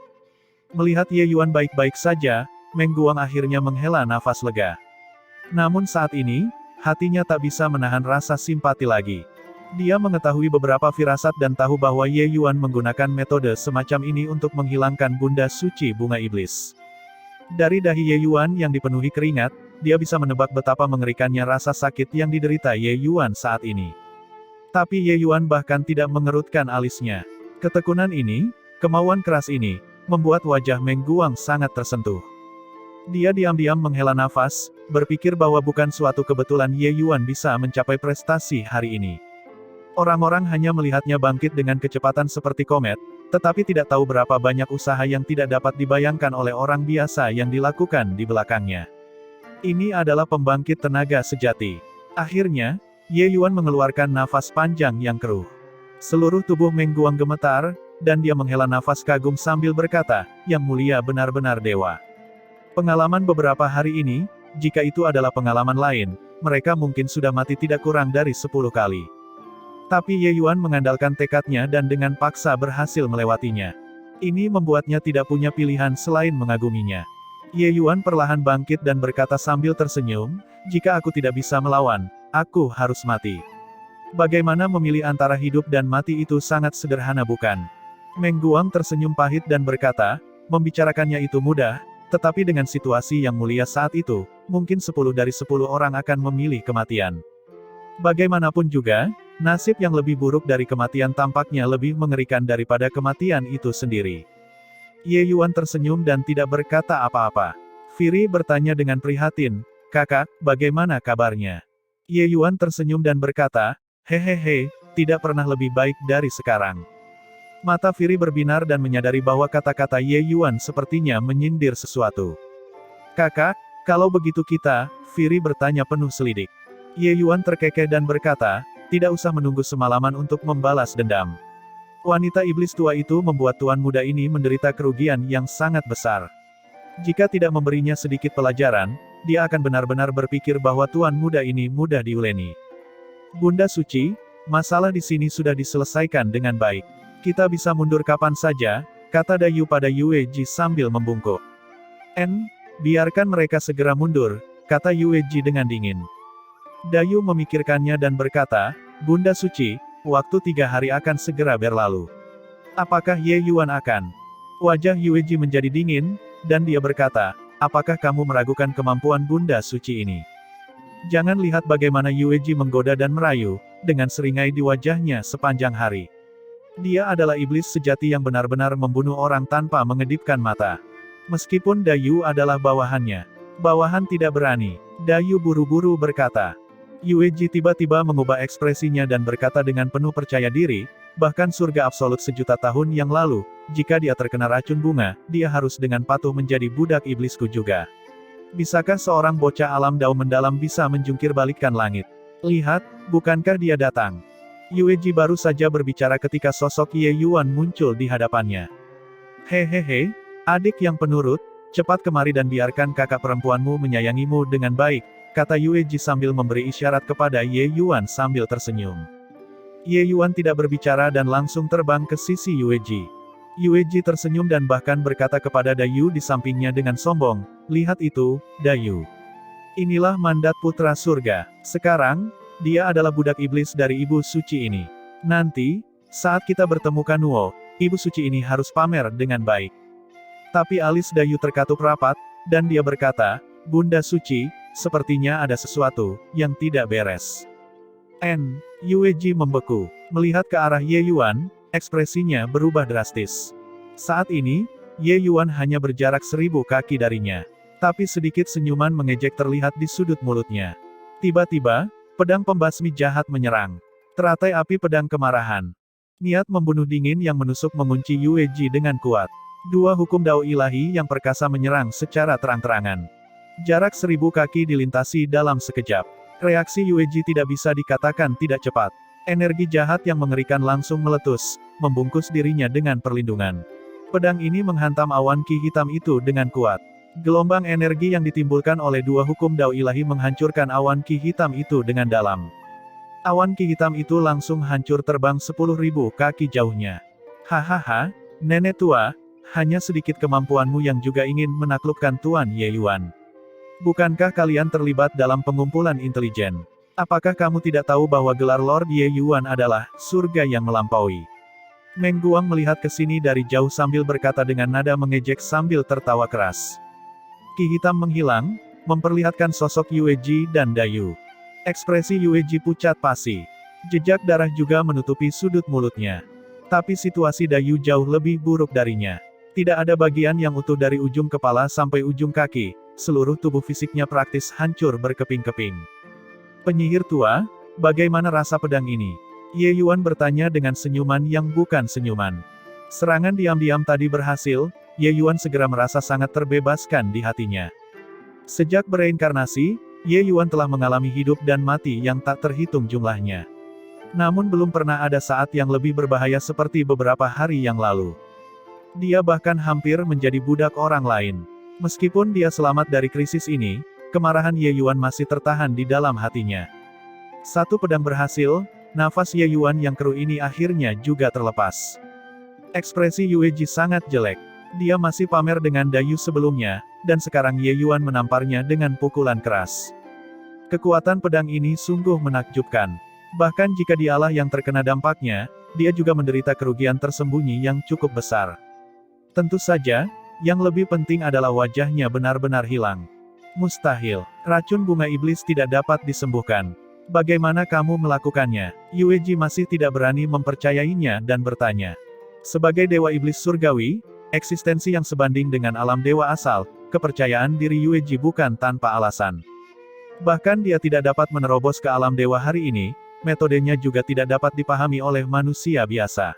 Melihat Ye Yuan baik-baik saja, Meng Guang akhirnya menghela nafas lega. Namun saat ini, hatinya tak bisa menahan rasa simpati lagi. Dia mengetahui beberapa firasat dan tahu bahwa Ye Yuan menggunakan metode semacam ini untuk menghilangkan Bunda Suci Bunga Iblis. Dari dahi Ye Yuan yang dipenuhi keringat, dia bisa menebak betapa mengerikannya rasa sakit yang diderita Ye Yuan saat ini. Tapi Ye Yuan bahkan tidak mengerutkan alisnya. Ketekunan ini, kemauan keras ini, membuat wajah Meng Guang sangat tersentuh. Dia diam-diam menghela nafas, berpikir bahwa bukan suatu kebetulan Ye Yuan bisa mencapai prestasi hari ini. Orang-orang hanya melihatnya bangkit dengan kecepatan seperti komet, tetapi tidak tahu berapa banyak usaha yang tidak dapat dibayangkan oleh orang biasa yang dilakukan di belakangnya. Ini adalah pembangkit tenaga sejati. Akhirnya, Ye Yuan mengeluarkan nafas panjang yang keruh. Seluruh tubuh Meng Guang gemetar, dan dia menghela nafas kagum sambil berkata, "Yang mulia benar-benar dewa." Pengalaman beberapa hari ini, jika itu adalah pengalaman lain, mereka mungkin sudah mati tidak kurang dari 10 kali. Tapi Ye Yuan mengandalkan tekadnya dan dengan paksa berhasil melewatinya. Ini membuatnya tidak punya pilihan selain mengaguminya. Ye Yuan perlahan bangkit dan berkata sambil tersenyum, "Jika aku tidak bisa melawan, aku harus mati." Bagaimana memilih antara hidup dan mati itu sangat sederhana bukan? Meng Guang tersenyum pahit dan berkata, "Membicarakannya itu mudah, tetapi dengan situasi yang mulia saat itu, mungkin 10 dari 10 orang akan memilih kematian. Bagaimanapun juga, nasib yang lebih buruk dari kematian tampaknya lebih mengerikan daripada kematian itu sendiri." Ye Yuan tersenyum dan tidak berkata apa-apa. Firi bertanya dengan prihatin, "Kakak, bagaimana kabarnya?" Ye Yuan tersenyum dan berkata, "Hehehe, tidak pernah lebih baik dari sekarang." Mata Firi berbinar dan menyadari bahwa kata-kata Ye Yuan sepertinya menyindir sesuatu. "Kakak, kalau begitu kita," Firi bertanya penuh selidik. Ye Yuan terkekeh dan berkata, "Tidak usah menunggu semalaman untuk membalas dendam. Wanita iblis tua itu membuat tuan muda ini menderita kerugian yang sangat besar. Jika tidak memberinya sedikit pelajaran, dia akan benar-benar berpikir bahwa tuan muda ini mudah diuleni." "Bunda Suci, masalah di sini sudah diselesaikan dengan baik. Kita bisa mundur kapan saja," kata Dayu pada Yue Ji sambil membungkuk. Biarkan mereka segera mundur," kata Yue Ji dengan dingin. Dayu memikirkannya dan berkata, "Bunda Suci, waktu 3 hari akan segera berlalu. Apakah Ye Yuan akan?" Wajah Yue Ji menjadi dingin, dan dia berkata, "Apakah kamu meragukan kemampuan Bunda Suci ini? Jangan lihat bagaimana Yue Ji menggoda dan merayu, dengan seringai di wajahnya sepanjang hari. Dia adalah iblis sejati yang benar-benar membunuh orang tanpa mengedipkan mata. Meskipun Dayu adalah bawahannya. Bawahan tidak berani." Dayu buru-buru berkata. Yue Ji tiba-tiba mengubah ekspresinya dan berkata dengan penuh percaya diri, "Bahkan surga absolut sejuta tahun yang lalu, jika dia terkena racun bunga, dia harus dengan patuh menjadi budak iblisku juga. Bisakah seorang bocah alam Dao mendalam bisa menjungkir balikkan langit? Lihat, bukankah dia datang?" Yue Ji baru saja berbicara ketika sosok Ye Yuan muncul di hadapannya. "Hehehe, adik yang penurut, cepat kemari dan biarkan kakak perempuanmu menyayangimu dengan baik," kata Yue Ji sambil memberi isyarat kepada Ye Yuan sambil tersenyum. Ye Yuan tidak berbicara dan langsung terbang ke sisi Yue Ji. Yue Ji tersenyum dan bahkan berkata kepada Dayu di sampingnya dengan sombong, "Lihat itu, Dayu. Inilah mandat putra surga. Sekarang, dia adalah budak iblis dari Ibu Suci ini. Nanti, saat kita bertemu Kanuo, Ibu Suci ini harus pamer dengan baik." Tapi alis Dayu terkatup rapat, dan dia berkata, "Bunda Suci, sepertinya ada sesuatu yang tidak beres." Yue Ji membeku. Melihat ke arah Ye Yuan, ekspresinya berubah drastis. Saat ini, Ye Yuan hanya berjarak 1000 kaki darinya. Tapi sedikit senyuman mengejek terlihat di sudut mulutnya. Tiba-tiba, pedang pembasmi jahat menyerang. Teratai api pedang kemarahan. Niat membunuh dingin yang menusuk mengunci Yue Ji dengan kuat. Dua hukum Dao ilahi yang perkasa menyerang secara terang-terangan. Jarak 1000 kaki dilintasi dalam sekejap. Reaksi Yue Ji tidak bisa dikatakan tidak cepat. Energi jahat yang mengerikan langsung meletus, membungkus dirinya dengan perlindungan. Pedang ini menghantam awan ki hitam itu dengan kuat. Gelombang energi yang ditimbulkan oleh dua hukum Dao ilahi menghancurkan awan ki hitam itu dengan dalam. Awan ki hitam itu langsung hancur terbang 10.000 kaki jauhnya. "Hahaha, nenek tua, hanya sedikit kemampuanmu yang juga ingin menaklukkan Tuan Ye Yuan. Bukankah kalian terlibat dalam pengumpulan intelijen? Apakah kamu tidak tahu bahwa gelar Lord Ye Yuan adalah surga yang melampaui?" Meng Guang melihat ke sini dari jauh sambil berkata dengan nada mengejek sambil tertawa keras. Ki hitam menghilang, memperlihatkan sosok Yue Ji dan Dayu. Ekspresi Yue Ji pucat pasi. Jejak darah juga menutupi sudut mulutnya. Tapi situasi Dayu jauh lebih buruk darinya. Tidak ada bagian yang utuh dari ujung kepala sampai ujung kaki. Seluruh tubuh fisiknya praktis hancur berkeping-keping. "Penyihir tua, bagaimana rasa pedang ini?" Ye Yuan bertanya dengan senyuman yang bukan senyuman. Serangan diam-diam tadi berhasil, Ye Yuan segera merasa sangat terbebaskan di hatinya. Sejak bereinkarnasi, Ye Yuan telah mengalami hidup dan mati yang tak terhitung jumlahnya. Namun belum pernah ada saat yang lebih berbahaya seperti beberapa hari yang lalu. Dia bahkan hampir menjadi budak orang lain. Meskipun dia selamat dari krisis ini, kemarahan Ye Yuan masih tertahan di dalam hatinya. Satu pedang berhasil, Nafas Ye Yuan yang keruh ini akhirnya juga terlepas. Ekspresi Yue Ji sangat jelek. Dia masih pamer dengan Dayu sebelumnya, dan sekarang Ye Yuan menamparnya dengan pukulan keras. Kekuatan pedang ini sungguh menakjubkan. Bahkan jika dialah yang terkena dampaknya, dia juga menderita kerugian tersembunyi yang cukup besar. Tentu saja, yang lebih penting adalah wajahnya benar-benar hilang. Mustahil, racun bunga iblis tidak dapat disembuhkan. Bagaimana kamu melakukannya? Yue Ji masih tidak berani mempercayainya dan bertanya. Sebagai dewa iblis surgawi, eksistensi yang sebanding dengan alam dewa asal, kepercayaan diri Yue Ji bukan tanpa alasan. Bahkan dia tidak dapat menerobos ke alam dewa hari ini, metodenya juga tidak dapat dipahami oleh manusia biasa.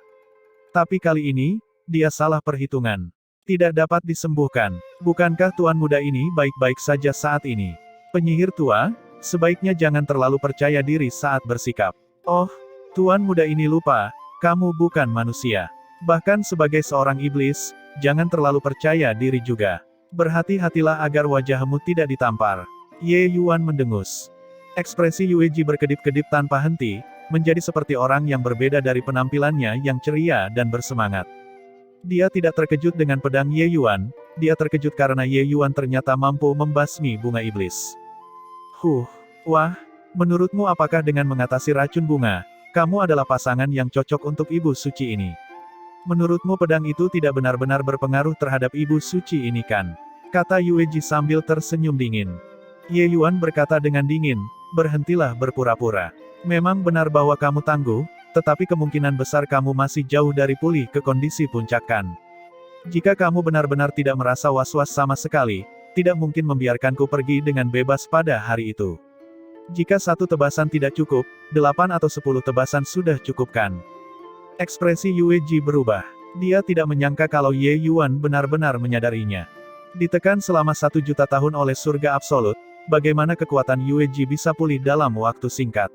Tapi kali ini, dia salah perhitungan. Tidak dapat disembuhkan. Bukankah tuan muda ini baik-baik saja saat ini? Penyihir tua, sebaiknya jangan terlalu percaya diri saat bersikap. Oh, tuan muda ini lupa, kamu bukan manusia. Bahkan sebagai seorang iblis, jangan terlalu percaya diri juga. Berhati-hatilah agar wajahmu tidak ditampar. Ye Yuan mendengus. Ekspresi Yue Ji berkedip-kedip tanpa henti, menjadi seperti orang yang berbeda dari penampilannya yang ceria dan bersemangat. Dia tidak terkejut dengan pedang Ye Yuan, dia terkejut karena Ye Yuan ternyata mampu membasmi bunga iblis. Wah, menurutmu apakah dengan mengatasi racun bunga, kamu adalah pasangan yang cocok untuk ibu suci ini? Menurutmu pedang itu tidak benar-benar berpengaruh terhadap ibu suci ini kan? Kata Yue Ji sambil tersenyum dingin. Ye Yuan berkata dengan dingin, berhentilah berpura-pura. Memang benar bahwa kamu tangguh, tetapi kemungkinan besar kamu masih jauh dari pulih ke kondisi puncak kan? Jika kamu benar-benar tidak merasa was-was sama sekali, tidak mungkin membiarkanku pergi dengan bebas pada hari itu. Jika satu tebasan tidak cukup, 8 atau 10 tebasan sudah cukup kan? Ekspresi Yue Ji berubah. Dia tidak menyangka kalau Ye Yuan benar-benar menyadarinya. Ditekan selama 1 juta tahun oleh surga absolut, bagaimana kekuatan Yue Ji bisa pulih dalam waktu singkat?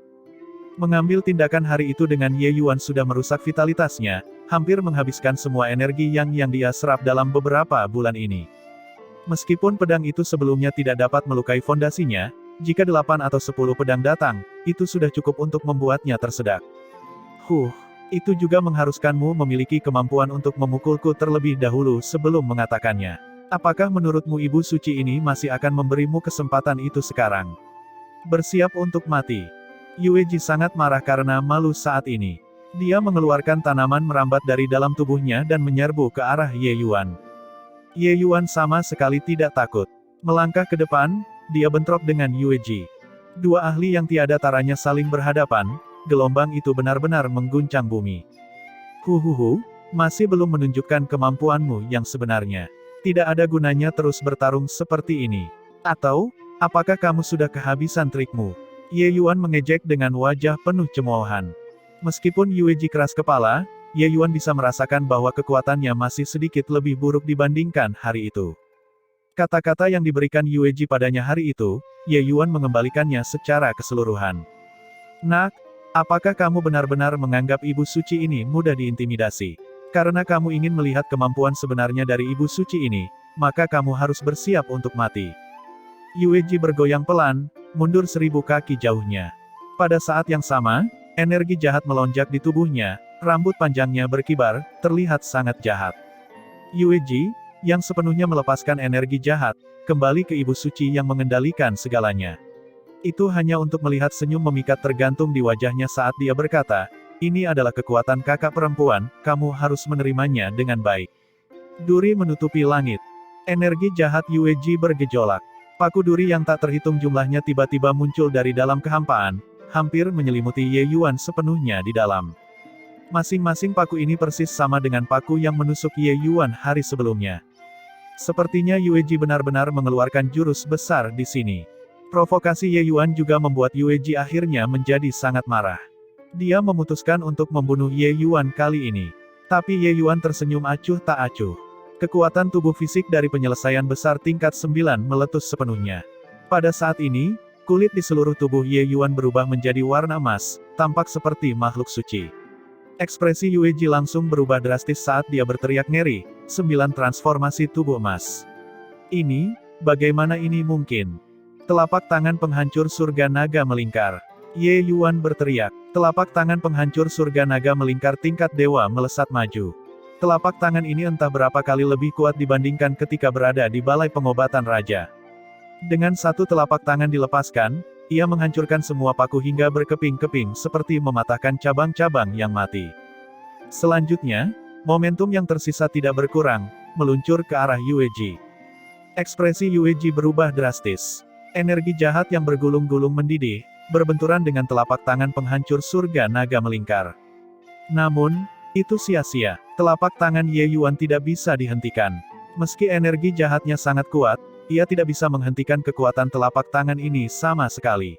Mengambil tindakan hari itu dengan Ye Yuan sudah merusak vitalitasnya, hampir menghabiskan semua energi yang dia serap dalam beberapa bulan ini. Meskipun pedang itu sebelumnya tidak dapat melukai fondasinya, jika 8 atau 10 pedang datang, itu sudah cukup untuk membuatnya tersedak. Itu juga mengharuskanmu memiliki kemampuan untuk memukulku terlebih dahulu sebelum mengatakannya. Apakah menurutmu ibu suci ini masih akan memberimu kesempatan itu sekarang? Bersiap untuk mati. Yue Ji sangat marah karena malu saat ini. Dia mengeluarkan tanaman merambat dari dalam tubuhnya dan menyerbu ke arah Ye Yuan. Ye Yuan sama sekali tidak takut. Melangkah ke depan, dia bentrok dengan Yue Ji. Dua ahli yang tiada taranya saling berhadapan, gelombang itu benar-benar mengguncang bumi. Masih belum menunjukkan kemampuanmu yang sebenarnya. Tidak ada gunanya terus bertarung seperti ini. Atau, apakah kamu sudah kehabisan trikmu? Ye Yuan mengejek dengan wajah penuh cemoohan. Meskipun Yue Ji keras kepala, Ye Yuan bisa merasakan bahwa kekuatannya masih sedikit lebih buruk dibandingkan hari itu. Kata-kata yang diberikan Yue Ji padanya hari itu, Ye Yuan mengembalikannya secara keseluruhan. Nak, apakah kamu benar-benar menganggap ibu suci ini mudah diintimidasi? Karena kamu ingin melihat kemampuan sebenarnya dari ibu suci ini, maka kamu harus bersiap untuk mati. Yue Ji bergoyang pelan, mundur 1000 kaki jauhnya. Pada saat yang sama, energi jahat melonjak di tubuhnya, rambut panjangnya berkibar, terlihat sangat jahat. Yue Ji, yang sepenuhnya melepaskan energi jahat, kembali ke ibu suci yang mengendalikan segalanya. Itu hanya untuk melihat senyum memikat tergantung di wajahnya saat dia berkata, ini adalah kekuatan kakak perempuan, kamu harus menerimanya dengan baik. Duri menutupi langit. Energi jahat Yue Ji bergejolak. Paku duri yang tak terhitung jumlahnya tiba-tiba muncul dari dalam kehampaan, hampir menyelimuti Ye Yuan sepenuhnya di dalam. Masing-masing paku ini persis sama dengan paku yang menusuk Ye Yuan hari sebelumnya. Sepertinya Yue Ji benar-benar mengeluarkan jurus besar di sini. Provokasi Ye Yuan juga membuat Yue Ji akhirnya menjadi sangat marah. Dia memutuskan untuk membunuh Ye Yuan kali ini. Tapi Ye Yuan tersenyum acuh tak acuh. Kekuatan tubuh fisik dari penyelesaian besar tingkat 9 meletus sepenuhnya. Pada saat ini, kulit di seluruh tubuh Ye Yuan berubah menjadi warna emas, tampak seperti makhluk suci. Ekspresi Yue Ji langsung berubah drastis saat dia berteriak ngeri, 9 transformasi tubuh emas. Ini, bagaimana ini mungkin? Telapak tangan penghancur surga naga melingkar. Ye Yuan berteriak. Telapak tangan penghancur surga naga melingkar tingkat dewa melesat maju. Telapak tangan ini entah berapa kali lebih kuat dibandingkan ketika berada di balai pengobatan raja. Dengan satu telapak tangan dilepaskan, ia menghancurkan semua paku hingga berkeping-keping seperti mematahkan cabang-cabang yang mati. Selanjutnya, momentum yang tersisa tidak berkurang, meluncur ke arah Yue Ji. Ekspresi Yue Ji berubah drastis. Energi jahat yang bergulung-gulung mendidih, berbenturan dengan telapak tangan penghancur surga naga melingkar. Namun, itu sia-sia. Telapak tangan Ye Yuan tidak bisa dihentikan. Meski energi jahatnya sangat kuat, ia tidak bisa menghentikan kekuatan telapak tangan ini sama sekali.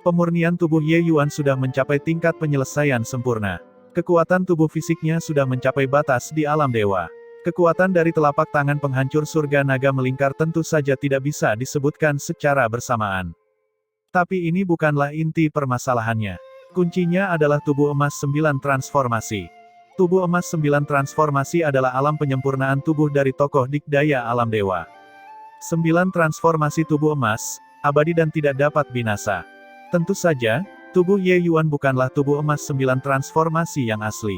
Pemurnian tubuh Ye Yuan sudah mencapai tingkat penyelesaian sempurna. Kekuatan tubuh fisiknya sudah mencapai batas di alam dewa. Kekuatan dari telapak tangan penghancur surga naga melingkar tentu saja tidak bisa disebutkan secara bersamaan. Tapi ini bukanlah inti permasalahannya. Kuncinya adalah tubuh emas 9 transformasi. Tubuh emas 9 transformasi adalah alam penyempurnaan tubuh dari tokoh dikdaya alam dewa. 9 transformasi tubuh emas, abadi dan tidak dapat binasa. Tentu saja, tubuh Ye Yuan bukanlah tubuh emas 9 transformasi yang asli.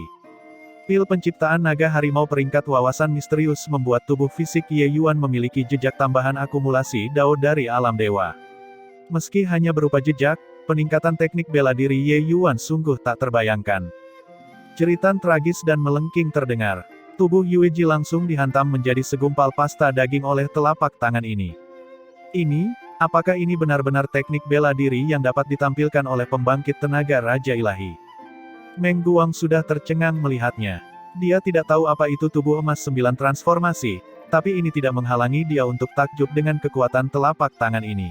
Pil penciptaan naga harimau peringkat wawasan misterius membuat tubuh fisik Ye Yuan memiliki jejak tambahan akumulasi Dao dari alam dewa. Meski hanya berupa jejak, peningkatan teknik bela diri Ye Yuan sungguh tak terbayangkan. Jeritan tragis dan melengking terdengar. Tubuh Yue Ji langsung dihantam menjadi segumpal pasta daging oleh telapak tangan ini. Apakah ini benar-benar teknik bela diri yang dapat ditampilkan oleh pembangkit tenaga Raja Ilahi? Meng Guang sudah tercengang melihatnya. Dia tidak tahu apa itu tubuh emas 9 transformasi, tapi ini tidak menghalangi dia untuk takjub dengan kekuatan telapak tangan ini.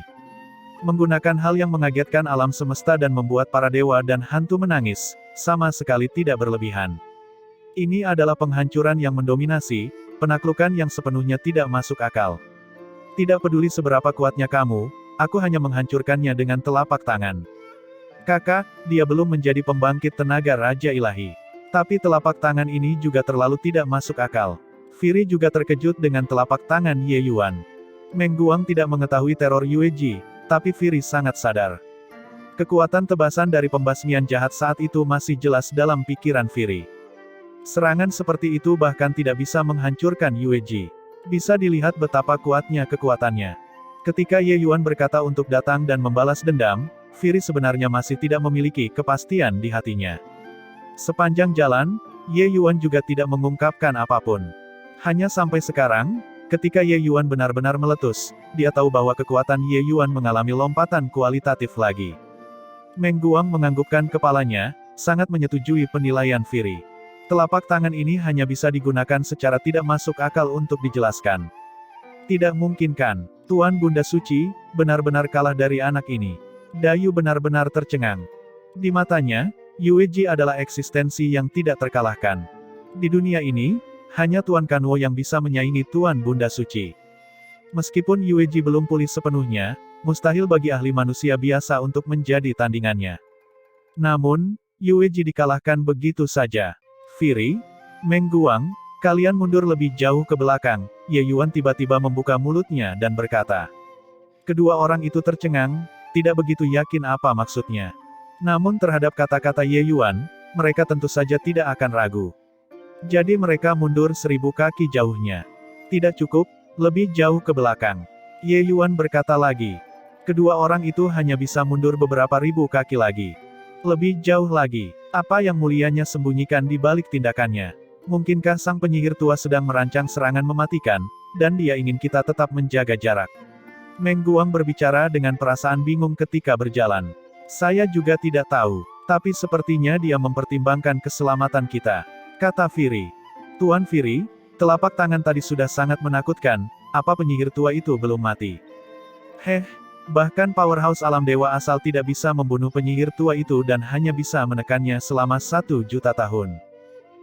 Menggunakan hal yang mengagetkan alam semesta dan membuat para dewa dan hantu menangis, sama sekali tidak berlebihan. Ini adalah penghancuran yang mendominasi, penaklukan yang sepenuhnya tidak masuk akal. Tidak peduli seberapa kuatnya kamu, aku hanya menghancurkannya dengan telapak tangan. Kakak, dia belum menjadi pembangkit tenaga Raja Ilahi. Tapi telapak tangan ini juga terlalu tidak masuk akal. Firi juga terkejut dengan telapak tangan Ye Yuan. Meng Guang tidak mengetahui teror Yue Ji, tapi Firi sangat sadar. Kekuatan tebasan dari pembasmian jahat saat itu masih jelas dalam pikiran Firi. Serangan seperti itu bahkan tidak bisa menghancurkan Yue Ji. Bisa dilihat betapa kuatnya kekuatannya. Ketika Ye Yuan berkata untuk datang dan membalas dendam, Firi sebenarnya masih tidak memiliki kepastian di hatinya. Sepanjang jalan, Ye Yuan juga tidak mengungkapkan apapun. Hanya sampai sekarang, ketika Ye Yuan benar-benar meletus, dia tahu bahwa kekuatan Ye Yuan mengalami lompatan kualitatif lagi. Meng Guang menganggukkan kepalanya, sangat menyetujui penilaian Firi. Telapak tangan ini hanya bisa digunakan secara tidak masuk akal untuk dijelaskan. Tidak mungkin kan? Tuan Bunda Suci, benar-benar kalah dari anak ini. Dayu benar-benar tercengang. Di matanya, Yue Ji adalah eksistensi yang tidak terkalahkan. Di dunia ini, hanya Tuan Kanwo yang bisa menyaingi Tuan Bunda Suci. Meskipun Yue Ji belum pulih sepenuhnya, mustahil bagi ahli manusia biasa untuk menjadi tandingannya. Namun, Yue Ji dikalahkan begitu saja. Firi, Meng Guang, kalian mundur lebih jauh ke belakang. Ye Yuan tiba-tiba membuka mulutnya dan berkata. Kedua orang itu tercengang, tidak begitu yakin apa maksudnya. Namun terhadap kata-kata Ye Yuan, mereka tentu saja tidak akan ragu. Jadi mereka mundur 1000 kaki jauhnya. Tidak cukup, lebih jauh ke belakang. Ye Yuan berkata lagi. Kedua orang itu hanya bisa mundur beberapa ribu kaki lagi. Lebih jauh lagi. Apa yang mulianya sembunyikan di balik tindakannya? Mungkinkah sang penyihir tua sedang merancang serangan mematikan, dan dia ingin kita tetap menjaga jarak? Meng Guang berbicara dengan perasaan bingung ketika berjalan. Saya juga tidak tahu, tapi sepertinya dia mempertimbangkan keselamatan kita, kata Firi. Tuan Firi, telapak tangan tadi sudah sangat menakutkan, apa penyihir tua itu belum mati? Bahkan powerhouse alam dewa asal tidak bisa membunuh penyihir tua itu dan hanya bisa menekannya selama 1 juta tahun.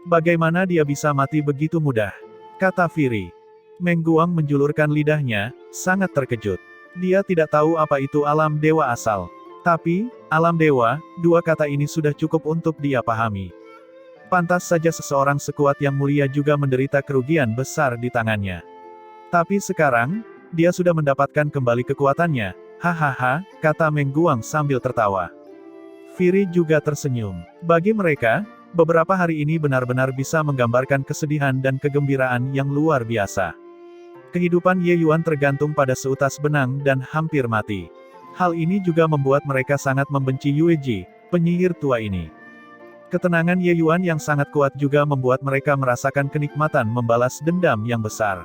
Bagaimana dia bisa mati begitu mudah? Kata Firi. Meng Guang menjulurkan lidahnya, sangat terkejut. Dia tidak tahu apa itu alam dewa asal. Tapi, alam dewa, dua kata ini sudah cukup untuk dia pahami. Pantas saja seseorang sekuat yang mulia juga menderita kerugian besar di tangannya. Tapi sekarang, dia sudah mendapatkan kembali kekuatannya. Hahaha, kata Meng Guang sambil tertawa. Firi juga tersenyum. Bagi mereka, beberapa hari ini benar-benar bisa menggambarkan kesedihan dan kegembiraan yang luar biasa. Kehidupan Ye Yuan tergantung pada seutas benang dan hampir mati. Hal ini juga membuat mereka sangat membenci Yue Ji, penyihir tua ini. Ketenangan Ye Yuan yang sangat kuat juga membuat mereka merasakan kenikmatan membalas dendam yang besar.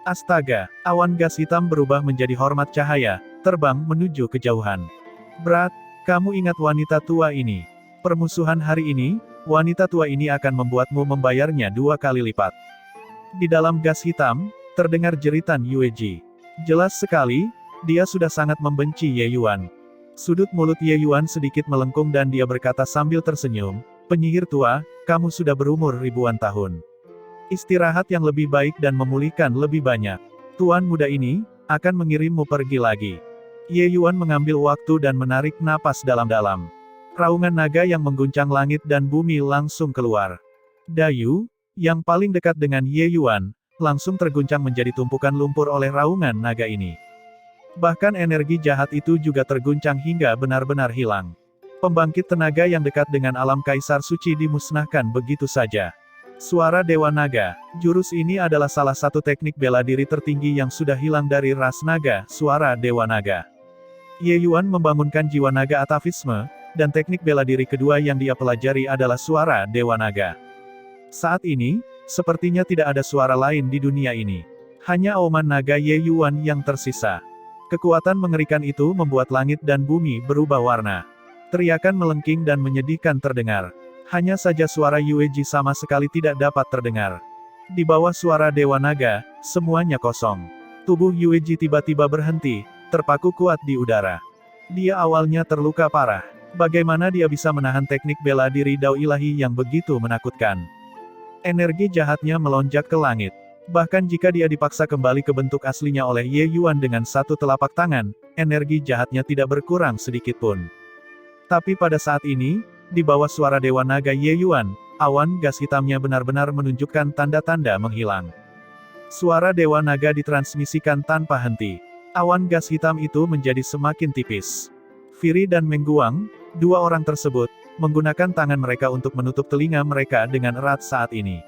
Astaga, awan gas hitam berubah menjadi hormat cahaya, terbang menuju kejauhan. Berat, kamu ingat wanita tua ini. Permusuhan hari ini, wanita tua ini akan membuatmu membayarnya 2 kali lipat. Di dalam gas hitam, terdengar jeritan Yue Ji. Jelas sekali, dia sudah sangat membenci Ye Yuan. Sudut mulut Ye Yuan sedikit melengkung dan dia berkata sambil tersenyum, "Penyihir tua, kamu sudah berumur ribuan tahun. Istirahat yang lebih baik dan memulihkan lebih banyak. Tuan muda ini akan mengirimmu pergi lagi." Ye Yuan mengambil waktu dan menarik napas dalam-dalam. Raungan naga yang mengguncang langit dan bumi langsung keluar. Dayu, yang paling dekat dengan Ye Yuan, langsung terguncang menjadi tumpukan lumpur oleh raungan naga ini. Bahkan energi jahat itu juga terguncang hingga benar-benar hilang. Pembangkit tenaga yang dekat dengan alam kaisar suci dimusnahkan begitu saja. Suara Dewa Naga. Jurus ini adalah salah satu teknik bela diri tertinggi yang sudah hilang dari ras naga, suara Dewa Naga. Ye Yuan membangunkan jiwa naga atavisme, dan teknik bela diri kedua yang dia pelajari adalah suara Dewa Naga. Saat ini, sepertinya tidak ada suara lain di dunia ini. Hanya auman naga Ye Yuan yang tersisa. Kekuatan mengerikan itu membuat langit dan bumi berubah warna. Teriakan melengking dan menyedihkan terdengar. Hanya saja suara Yue Ji sama sekali tidak dapat terdengar. Di bawah suara Dewa Naga, semuanya kosong. Tubuh Yue Ji tiba-tiba berhenti, terpaku kuat di udara. Dia awalnya terluka parah. Bagaimana dia bisa menahan teknik bela diri Dao Ilahi yang begitu menakutkan? Energi jahatnya melonjak ke langit. Bahkan jika dia dipaksa kembali ke bentuk aslinya oleh Ye Yuan dengan satu telapak tangan, energi jahatnya tidak berkurang sedikit pun. Tapi pada saat ini, di bawah suara Dewa Naga Ye Yuan, awan gas hitamnya benar-benar menunjukkan tanda-tanda menghilang. Suara Dewa Naga ditransmisikan tanpa henti. Awan gas hitam itu menjadi semakin tipis. Firi dan Mengguang, dua orang tersebut, menggunakan tangan mereka untuk menutup telinga mereka dengan erat saat ini.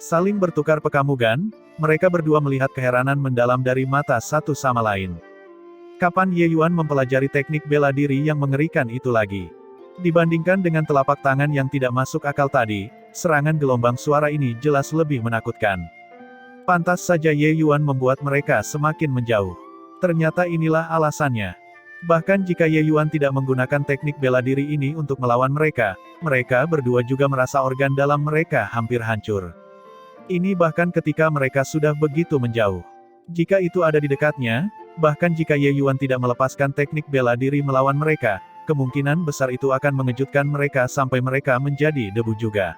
Saling bertukar pekamugan, mereka berdua melihat keheranan mendalam dari mata satu sama lain. Kapan Ye Yuan mempelajari teknik bela diri yang mengerikan itu lagi? Dibandingkan dengan telapak tangan yang tidak masuk akal tadi, serangan gelombang suara ini jelas lebih menakutkan. Pantas saja Ye Yuan membuat mereka semakin menjauh. Ternyata inilah alasannya. Bahkan jika Ye Yuan tidak menggunakan teknik bela diri ini untuk melawan mereka, mereka berdua juga merasa organ dalam mereka hampir hancur. Ini bahkan ketika mereka sudah begitu menjauh. Jika itu ada di dekatnya, bahkan jika Ye Yuan tidak melepaskan teknik bela diri melawan mereka, kemungkinan besar itu akan mengejutkan mereka sampai mereka menjadi debu juga.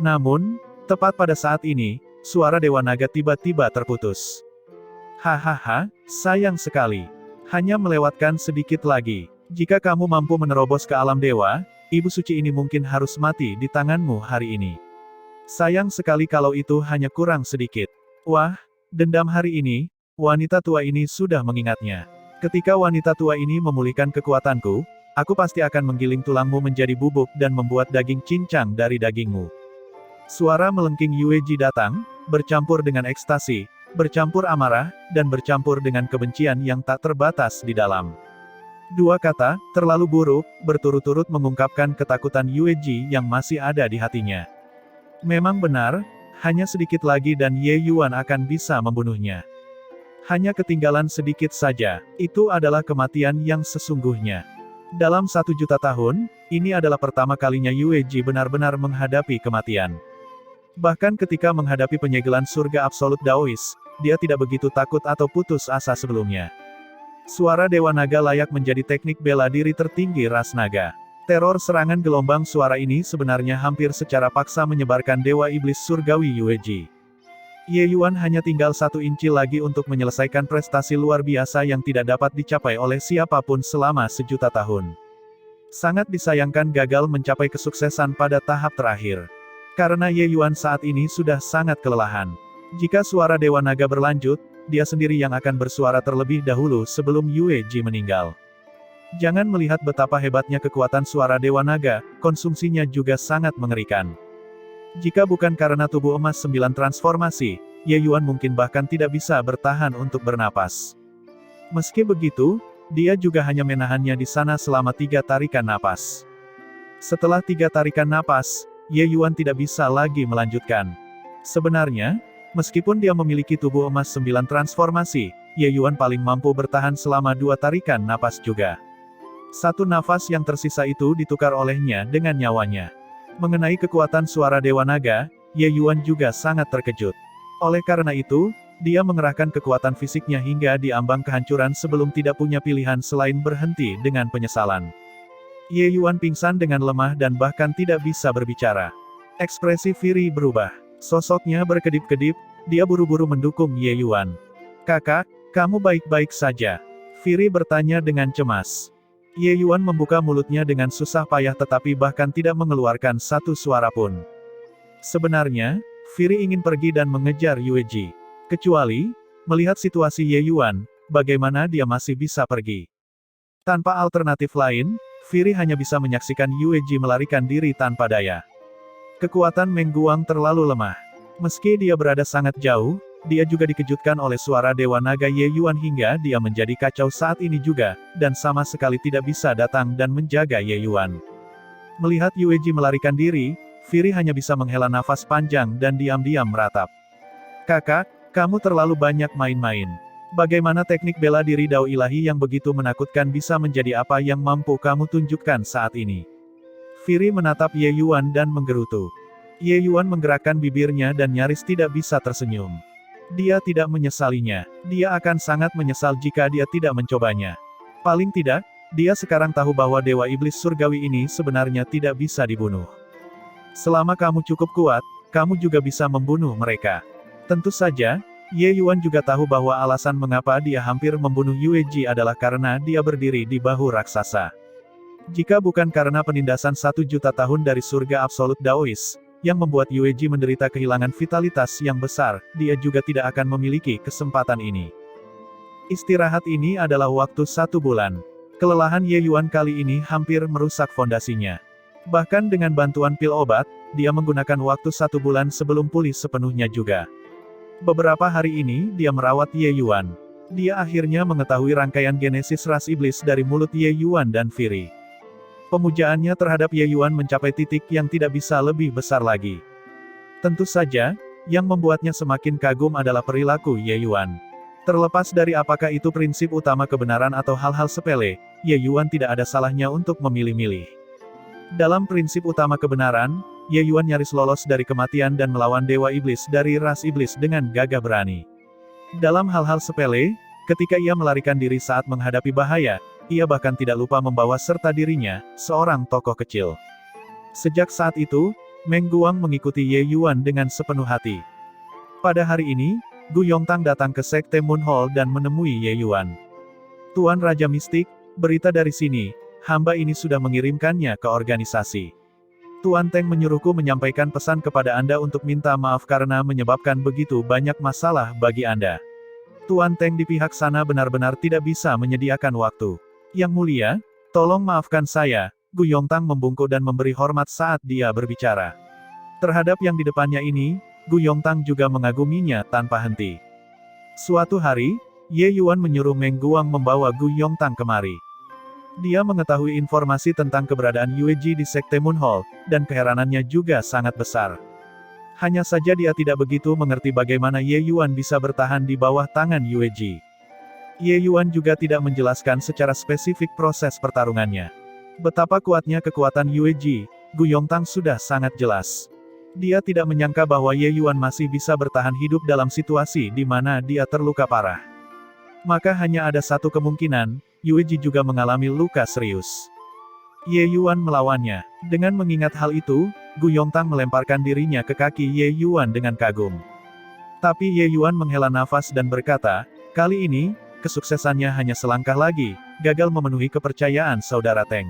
Namun, tepat pada saat ini, suara Dewa Naga tiba-tiba terputus. Hahaha, sayang sekali. Hanya melewatkan sedikit lagi. Jika kamu mampu menerobos ke alam dewa, Ibu Suci ini mungkin harus mati di tanganmu hari ini. Sayang sekali kalau itu hanya kurang sedikit. Wah, dendam hari ini, wanita tua ini sudah mengingatnya. Ketika wanita tua ini memulihkan kekuatanku, aku pasti akan menggiling tulangmu menjadi bubuk dan membuat daging cincang dari dagingmu. Suara melengking Yue Ji datang, bercampur dengan ekstasi, bercampur amarah, dan bercampur dengan kebencian yang tak terbatas di dalam. Dua kata, terlalu buruk, berturut-turut mengungkapkan ketakutan Yue Ji yang masih ada di hatinya. Memang benar, hanya sedikit lagi dan Ye Yuan akan bisa membunuhnya. Hanya ketinggalan sedikit saja, itu adalah kematian yang sesungguhnya. Dalam 1.000.000 tahun, ini adalah pertama kalinya Yue Ji benar-benar menghadapi kematian. Bahkan ketika menghadapi penyegelan surga absolut Daois, dia tidak begitu takut atau putus asa sebelumnya. Suara Dewa Naga layak menjadi teknik bela diri tertinggi ras naga. Teror serangan gelombang suara ini sebenarnya hampir secara paksa menyebarkan Dewa Iblis Surgawi Yue Ji. Ye Yuan hanya tinggal 1 inci lagi untuk menyelesaikan prestasi luar biasa yang tidak dapat dicapai oleh siapapun selama 1.000.000 tahun. Sangat disayangkan gagal mencapai kesuksesan pada tahap terakhir. Karena Ye Yuan saat ini sudah sangat kelelahan. Jika suara Dewa Naga berlanjut, dia sendiri yang akan bersuara terlebih dahulu sebelum Yue Ji meninggal. Jangan melihat betapa hebatnya kekuatan suara Dewa Naga, konsumsinya juga sangat mengerikan. Jika bukan karena tubuh emas 9 transformasi, Ye Yuan mungkin bahkan tidak bisa bertahan untuk bernapas. Meski begitu, dia juga hanya menahannya di sana selama 3 tarikan napas. Setelah 3 tarikan napas, Ye Yuan tidak bisa lagi melanjutkan. Sebenarnya, meskipun dia memiliki tubuh emas 9 transformasi, Ye Yuan paling mampu bertahan selama 2 tarikan napas juga. Satu nafas yang tersisa itu ditukar olehnya dengan nyawanya. Mengenai kekuatan suara Dewa Naga, Ye Yuan juga sangat terkejut. Oleh karena itu, dia mengerahkan kekuatan fisiknya hingga di ambang kehancuran sebelum tidak punya pilihan selain berhenti dengan penyesalan. Ye Yuan pingsan dengan lemah dan bahkan tidak bisa berbicara. Ekspresi Firi berubah. Sosoknya berkedip-kedip, dia buru-buru mendukung Ye Yuan. "Kakak, kamu baik-baik saja?" Firi bertanya dengan cemas. Ye Yuan membuka mulutnya dengan susah payah tetapi bahkan tidak mengeluarkan satu suara pun. Sebenarnya, Firi ingin pergi dan mengejar Yue Ji. Kecuali, melihat situasi Ye Yuan, bagaimana dia masih bisa pergi. Tanpa alternatif lain, Firi hanya bisa menyaksikan Yue Ji melarikan diri tanpa daya. Kekuatan Meng Guang terlalu lemah. Meski dia berada sangat jauh, dia juga dikejutkan oleh suara Dewa Naga Ye Yuan hingga dia menjadi kacau saat ini juga, dan sama sekali tidak bisa datang dan menjaga Ye Yuan. Melihat Yue Ji melarikan diri, Firi hanya bisa menghela nafas panjang dan diam-diam meratap. "Kakak, kamu terlalu banyak main-main. Bagaimana teknik bela diri Dao Ilahi yang begitu menakutkan bisa menjadi apa yang mampu kamu tunjukkan saat ini?" Firi menatap Ye Yuan dan menggerutu. Ye Yuan menggerakkan bibirnya dan nyaris tidak bisa tersenyum. Dia tidak menyesalinya. Dia akan sangat menyesal jika dia tidak mencobanya. Paling tidak, dia sekarang tahu bahwa Dewa Iblis Surgawi ini sebenarnya tidak bisa dibunuh. Selama kamu cukup kuat, kamu juga bisa membunuh mereka. Tentu saja, Ye Yuan juga tahu bahwa alasan mengapa dia hampir membunuh Yue Ji adalah karena dia berdiri di bahu raksasa. Jika bukan karena penindasan 1.000.000 tahun dari surga absolut Daois, yang membuat Yue Ji menderita kehilangan vitalitas yang besar, dia juga tidak akan memiliki kesempatan ini. Istirahat ini adalah waktu 1 bulan. Kelelahan Ye Yuan kali ini hampir merusak fondasinya. Bahkan dengan bantuan pil obat, dia menggunakan waktu 1 bulan sebelum pulih sepenuhnya juga. Beberapa hari ini, dia merawat Ye Yuan. Dia akhirnya mengetahui rangkaian genesis ras iblis dari mulut Ye Yuan dan Firi. Pemujaannya terhadap Ye Yuan mencapai titik yang tidak bisa lebih besar lagi. Tentu saja, yang membuatnya semakin kagum adalah perilaku Ye Yuan. Terlepas dari apakah itu prinsip utama kebenaran atau hal-hal sepele, Ye Yuan tidak ada salahnya untuk memilih-milih. Dalam prinsip utama kebenaran, Ye Yuan nyaris lolos dari kematian dan melawan Dewa Iblis dari ras iblis dengan gagah berani. Dalam hal-hal sepele, ketika ia melarikan diri saat menghadapi bahaya, ia bahkan tidak lupa membawa serta dirinya, seorang tokoh kecil. Sejak saat itu, Meng Guang mengikuti Ye Yuan dengan sepenuh hati. Pada hari ini, Gu Yongtang datang ke Sekte Moon Hall dan menemui Ye Yuan. "Tuan Raja Mistik, berita dari sini, hamba ini sudah mengirimkannya ke organisasi. Tuan Teng menyuruhku menyampaikan pesan kepada Anda untuk minta maaf karena menyebabkan begitu banyak masalah bagi Anda. Tuan Teng di pihak sana benar-benar tidak bisa menyediakan waktu. Yang mulia, tolong maafkan saya." Gu Yongtang membungkuk dan memberi hormat saat dia berbicara. Terhadap yang di depannya ini, Gu Yongtang juga mengaguminya tanpa henti. Suatu hari, Ye Yuan menyuruh Meng Guang membawa Gu Yongtang kemari. Dia mengetahui informasi tentang keberadaan Yue Ji di Sekte Moon Hall, dan keheranannya juga sangat besar. Hanya saja dia tidak begitu mengerti bagaimana Ye Yuan bisa bertahan di bawah tangan Yue Ji. Ye Yuan juga tidak menjelaskan secara spesifik proses pertarungannya. Betapa kuatnya kekuatan Yue Ji, Gu Yongtang sudah sangat jelas. Dia tidak menyangka bahwa Ye Yuan masih bisa bertahan hidup dalam situasi di mana dia terluka parah. Maka hanya ada satu kemungkinan, Yue Ji juga mengalami luka serius. Ye Yuan melawannya. Dengan mengingat hal itu, Gu Yongtang melemparkan dirinya ke kaki Ye Yuan dengan kagum. Tapi Ye Yuan menghela nafas dan berkata, "Kali ini, kesuksesannya hanya selangkah lagi, gagal memenuhi kepercayaan saudara Teng.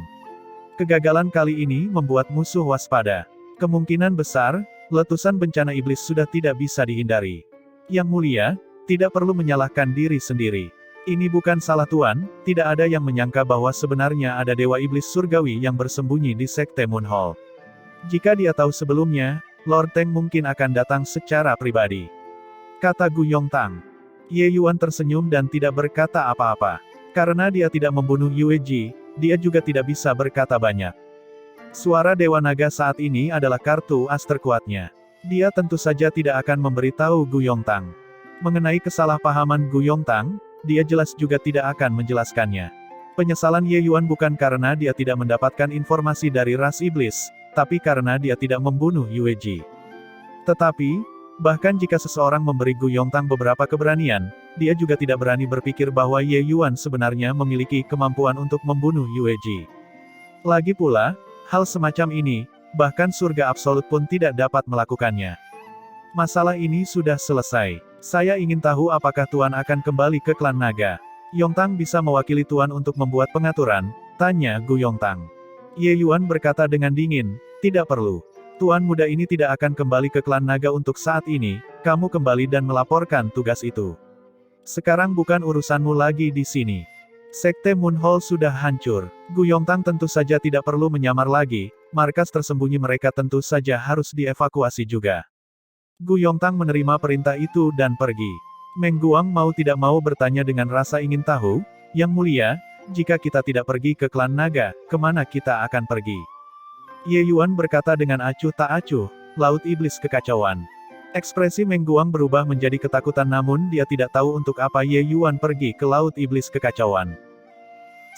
Kegagalan kali ini membuat musuh waspada. Kemungkinan besar, letusan bencana iblis sudah tidak bisa dihindari. Yang mulia, tidak perlu menyalahkan diri sendiri. Ini bukan salah Tuan, tidak ada yang menyangka bahwa sebenarnya ada Dewa Iblis Surgawi yang bersembunyi di Sekte Moon Hall. Jika dia tahu sebelumnya, Lord Teng mungkin akan datang secara pribadi. Kata Gu Yongtang. Ye Yuan tersenyum dan tidak berkata apa-apa. Karena dia tidak membunuh Yue Ji, dia juga tidak bisa berkata banyak. Suara Dewa Naga saat ini adalah kartu as terkuatnya. Dia tentu saja tidak akan memberitahu Gu Yongtang. Mengenai kesalahpahaman Gu Yongtang, dia jelas juga tidak akan menjelaskannya. Penyesalan Ye Yuan bukan karena dia tidak mendapatkan informasi dari ras iblis, tapi karena dia tidak membunuh Yue Ji. Tetapi, bahkan jika seseorang memberi Gu Yongtang beberapa keberanian, dia juga tidak berani berpikir bahwa Ye Yuan sebenarnya memiliki kemampuan untuk membunuh Yue Ji. Lagi pula, hal semacam ini, bahkan surga absolut pun tidak dapat melakukannya. Masalah ini sudah selesai. Saya ingin tahu apakah Tuan akan kembali ke klan naga. Yongtang bisa mewakili Tuan untuk membuat pengaturan, tanya Gu Yongtang. Ye Yuan berkata dengan dingin, tidak perlu. Tuan muda ini tidak akan kembali ke klan naga untuk saat ini, kamu kembali dan melaporkan tugas itu. Sekarang bukan urusanmu lagi di sini. Sekte Moon Hall sudah hancur. Gu Yongtang tentu saja tidak perlu menyamar lagi, markas tersembunyi mereka tentu saja harus dievakuasi juga. Gu Yongtang menerima perintah itu dan pergi. Meng Guang mau tidak mau bertanya dengan rasa ingin tahu, Yang Mulia, jika kita tidak pergi ke klan naga, kemana kita akan pergi? Ye Yuan berkata dengan acuh tak acuh, Laut Iblis Kekacauan. Ekspresi Meng Guang berubah menjadi ketakutan namun dia tidak tahu untuk apa Ye Yuan pergi ke Laut Iblis Kekacauan.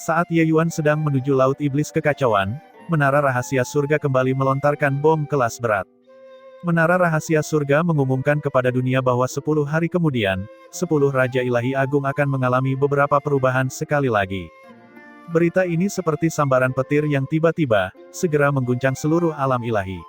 Saat Ye Yuan sedang menuju Laut Iblis Kekacauan, Menara Rahasia Surga kembali melontarkan bom kelas berat. Menara Rahasia Surga mengumumkan kepada dunia bahwa 10 hari kemudian, 10 Raja Ilahi Agung akan mengalami beberapa perubahan sekali lagi. Berita ini seperti sambaran petir yang tiba-tiba, segera mengguncang seluruh alam ilahi.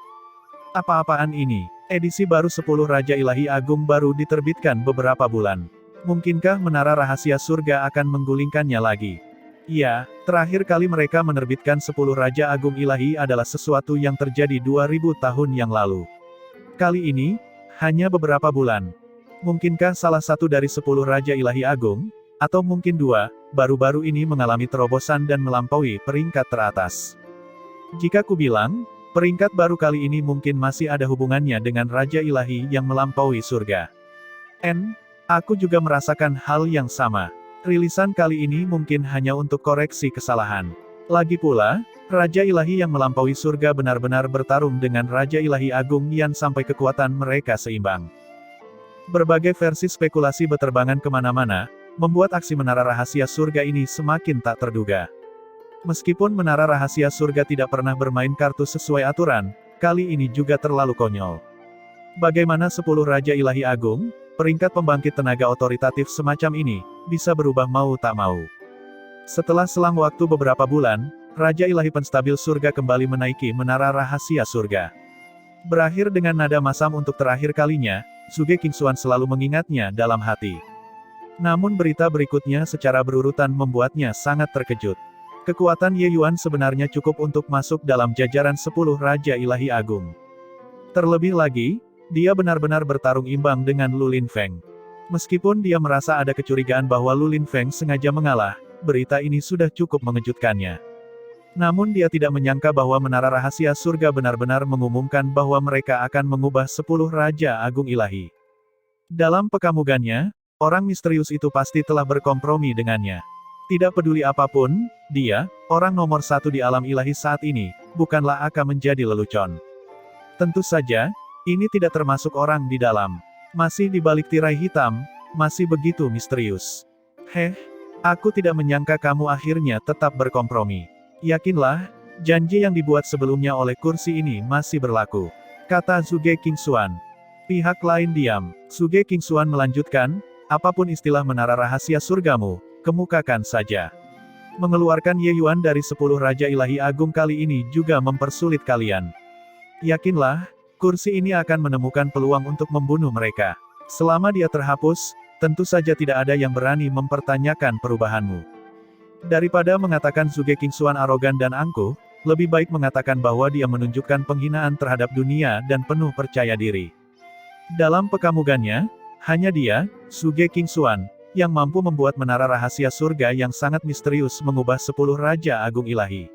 Apa-apaan ini? Edisi baru 10 Raja Ilahi Agung baru diterbitkan beberapa bulan. Mungkinkah Menara Rahasia Surga akan menggulingkannya lagi? Ya, terakhir kali mereka menerbitkan 10 Raja Agung Ilahi adalah sesuatu yang terjadi 2000 tahun yang lalu. Kali ini, hanya beberapa bulan. Mungkinkah salah satu dari 10 Raja Ilahi Agung, atau mungkin dua, baru-baru ini mengalami terobosan dan melampaui peringkat teratas? Jika ku bilang, peringkat baru kali ini mungkin masih ada hubungannya dengan Raja Ilahi yang melampaui surga. Aku juga merasakan hal yang sama. Rilisan kali ini mungkin hanya untuk koreksi kesalahan. Lagi pula, Raja Ilahi yang melampaui surga benar-benar bertarung dengan Raja Ilahi Agung yang sampai kekuatan mereka seimbang. Berbagai versi spekulasi berterbangan kemana-mana, membuat aksi Menara Rahasia Surga ini semakin tak terduga. Meskipun Menara Rahasia Surga tidak pernah bermain kartu sesuai aturan, kali ini juga terlalu konyol. Bagaimana 10 Raja Ilahi Agung, peringkat pembangkit tenaga otoritatif semacam ini, bisa berubah mau tak mau. Setelah selang waktu beberapa bulan, Raja Ilahi Penstabil Surga kembali menaiki Menara Rahasia Surga. Berakhir dengan nada masam untuk terakhir kalinya, Zhuge Qingxuan selalu mengingatnya dalam hati. Namun berita berikutnya secara berurutan membuatnya sangat terkejut. Kekuatan Ye Yuan sebenarnya cukup untuk masuk dalam jajaran 10 Raja Ilahi Agung. Terlebih lagi, dia benar-benar bertarung imbang dengan Lu Linfeng. Meskipun dia merasa ada kecurigaan bahwa Lu Linfeng sengaja mengalah, berita ini sudah cukup mengejutkannya. Namun dia tidak menyangka bahwa Menara Rahasia Surga benar-benar mengumumkan bahwa mereka akan mengubah 10 Raja Agung Ilahi. Dalam pekamugannya, orang misterius itu pasti telah berkompromi dengannya. Tidak peduli apapun, dia, orang nomor satu di alam ilahi saat ini, bukanlah akan menjadi lelucon. Tentu saja, ini tidak termasuk orang di dalam. Masih di balik tirai hitam, masih begitu misterius. Aku tidak menyangka kamu akhirnya tetap berkompromi. Yakinlah, janji yang dibuat sebelumnya oleh kursi ini masih berlaku, kata Zhuge Qingxuan. Pihak lain diam. Zhuge Qingxuan melanjutkan, apapun istilah Menara Rahasia Surgamu, kemukakan saja. Mengeluarkan Ye Yuan dari 10 Raja Ilahi Agung kali ini juga mempersulit kalian. Yakinlah, kursi ini akan menemukan peluang untuk membunuh mereka. Selama dia terhapus, tentu saja tidak ada yang berani mempertanyakan perubahanmu. Daripada mengatakan Zhuge Qingxuan arogan dan angkuh, lebih baik mengatakan bahwa dia menunjukkan penghinaan terhadap dunia dan penuh percaya diri. Dalam pekamugannya, hanya dia, Zhuge Qingxuan, yang mampu membuat menara rahasia surga yang sangat misterius mengubah 10 Raja Agung Ilahi.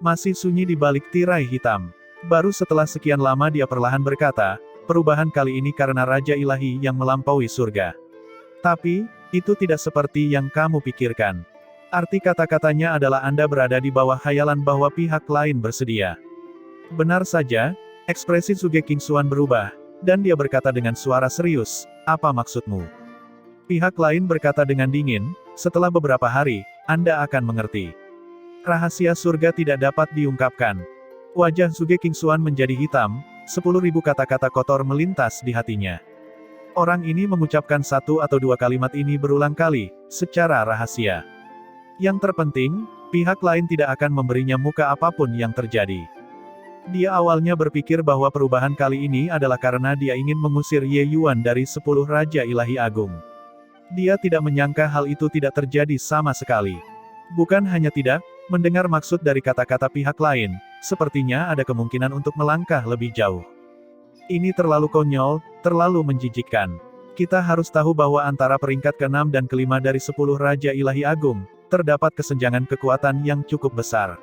Masih sunyi di balik tirai hitam. Baru setelah sekian lama dia perlahan berkata, perubahan kali ini karena Raja Ilahi yang melampaui surga. Tapi, itu tidak seperti yang kamu pikirkan. Arti kata-katanya adalah Anda berada di bawah khayalan bahwa pihak lain bersedia. Benar saja, ekspresi Zhuge Qingxuan berubah, dan dia berkata dengan suara serius, apa maksudmu? Pihak lain berkata dengan dingin, setelah beberapa hari, Anda akan mengerti. Rahasia surga tidak dapat diungkapkan. Wajah Zhuge Qingxuan menjadi hitam, 10.000 kata-kata kotor melintas di hatinya. Orang ini mengucapkan satu atau dua kalimat ini berulang kali, secara rahasia. Yang terpenting, pihak lain tidak akan memberinya muka apapun yang terjadi. Dia awalnya berpikir bahwa perubahan kali ini adalah karena dia ingin mengusir Ye Yuan dari 10 Raja Ilahi Agung. Dia tidak menyangka hal itu tidak terjadi sama sekali. Bukan hanya tidak, mendengar maksud dari kata-kata pihak lain, sepertinya ada kemungkinan untuk melangkah lebih jauh. Ini terlalu konyol, terlalu menjijikkan. Kita harus tahu bahwa antara peringkat ke-6 dan ke-5 dari 10 Raja Ilahi Agung, terdapat kesenjangan kekuatan yang cukup besar.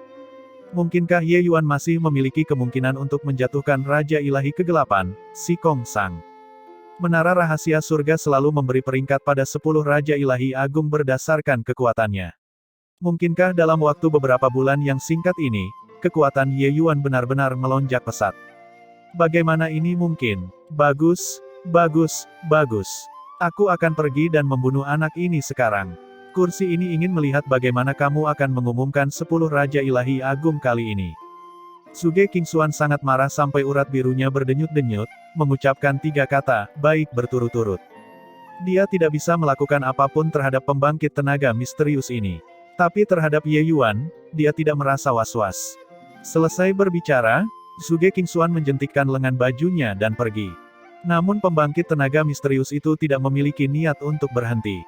Mungkinkah Ye Yuan masih memiliki kemungkinan untuk menjatuhkan Raja Ilahi ke-8, Si Kong Sang? Menara rahasia surga selalu memberi peringkat pada 10 Raja Ilahi Agung berdasarkan kekuatannya. Mungkinkah dalam waktu beberapa bulan yang singkat ini, kekuatan Ye Yuan benar-benar melonjak pesat? Bagaimana ini mungkin? Bagus, bagus, bagus. Aku akan pergi dan membunuh anak ini sekarang. Kursi ini ingin melihat bagaimana kamu akan mengumumkan 10 Raja Ilahi Agung kali ini. Zhuge Qingxuan sangat marah sampai urat birunya berdenyut-denyut, mengucapkan 3 kata, baik berturut-turut. Dia tidak bisa melakukan apapun terhadap pembangkit tenaga misterius ini. Tapi terhadap Ye Yuan, dia tidak merasa was-was. Selesai berbicara, Zhuge Qingxuan menjentikkan lengan bajunya dan pergi. Namun pembangkit tenaga misterius itu tidak memiliki niat untuk berhenti.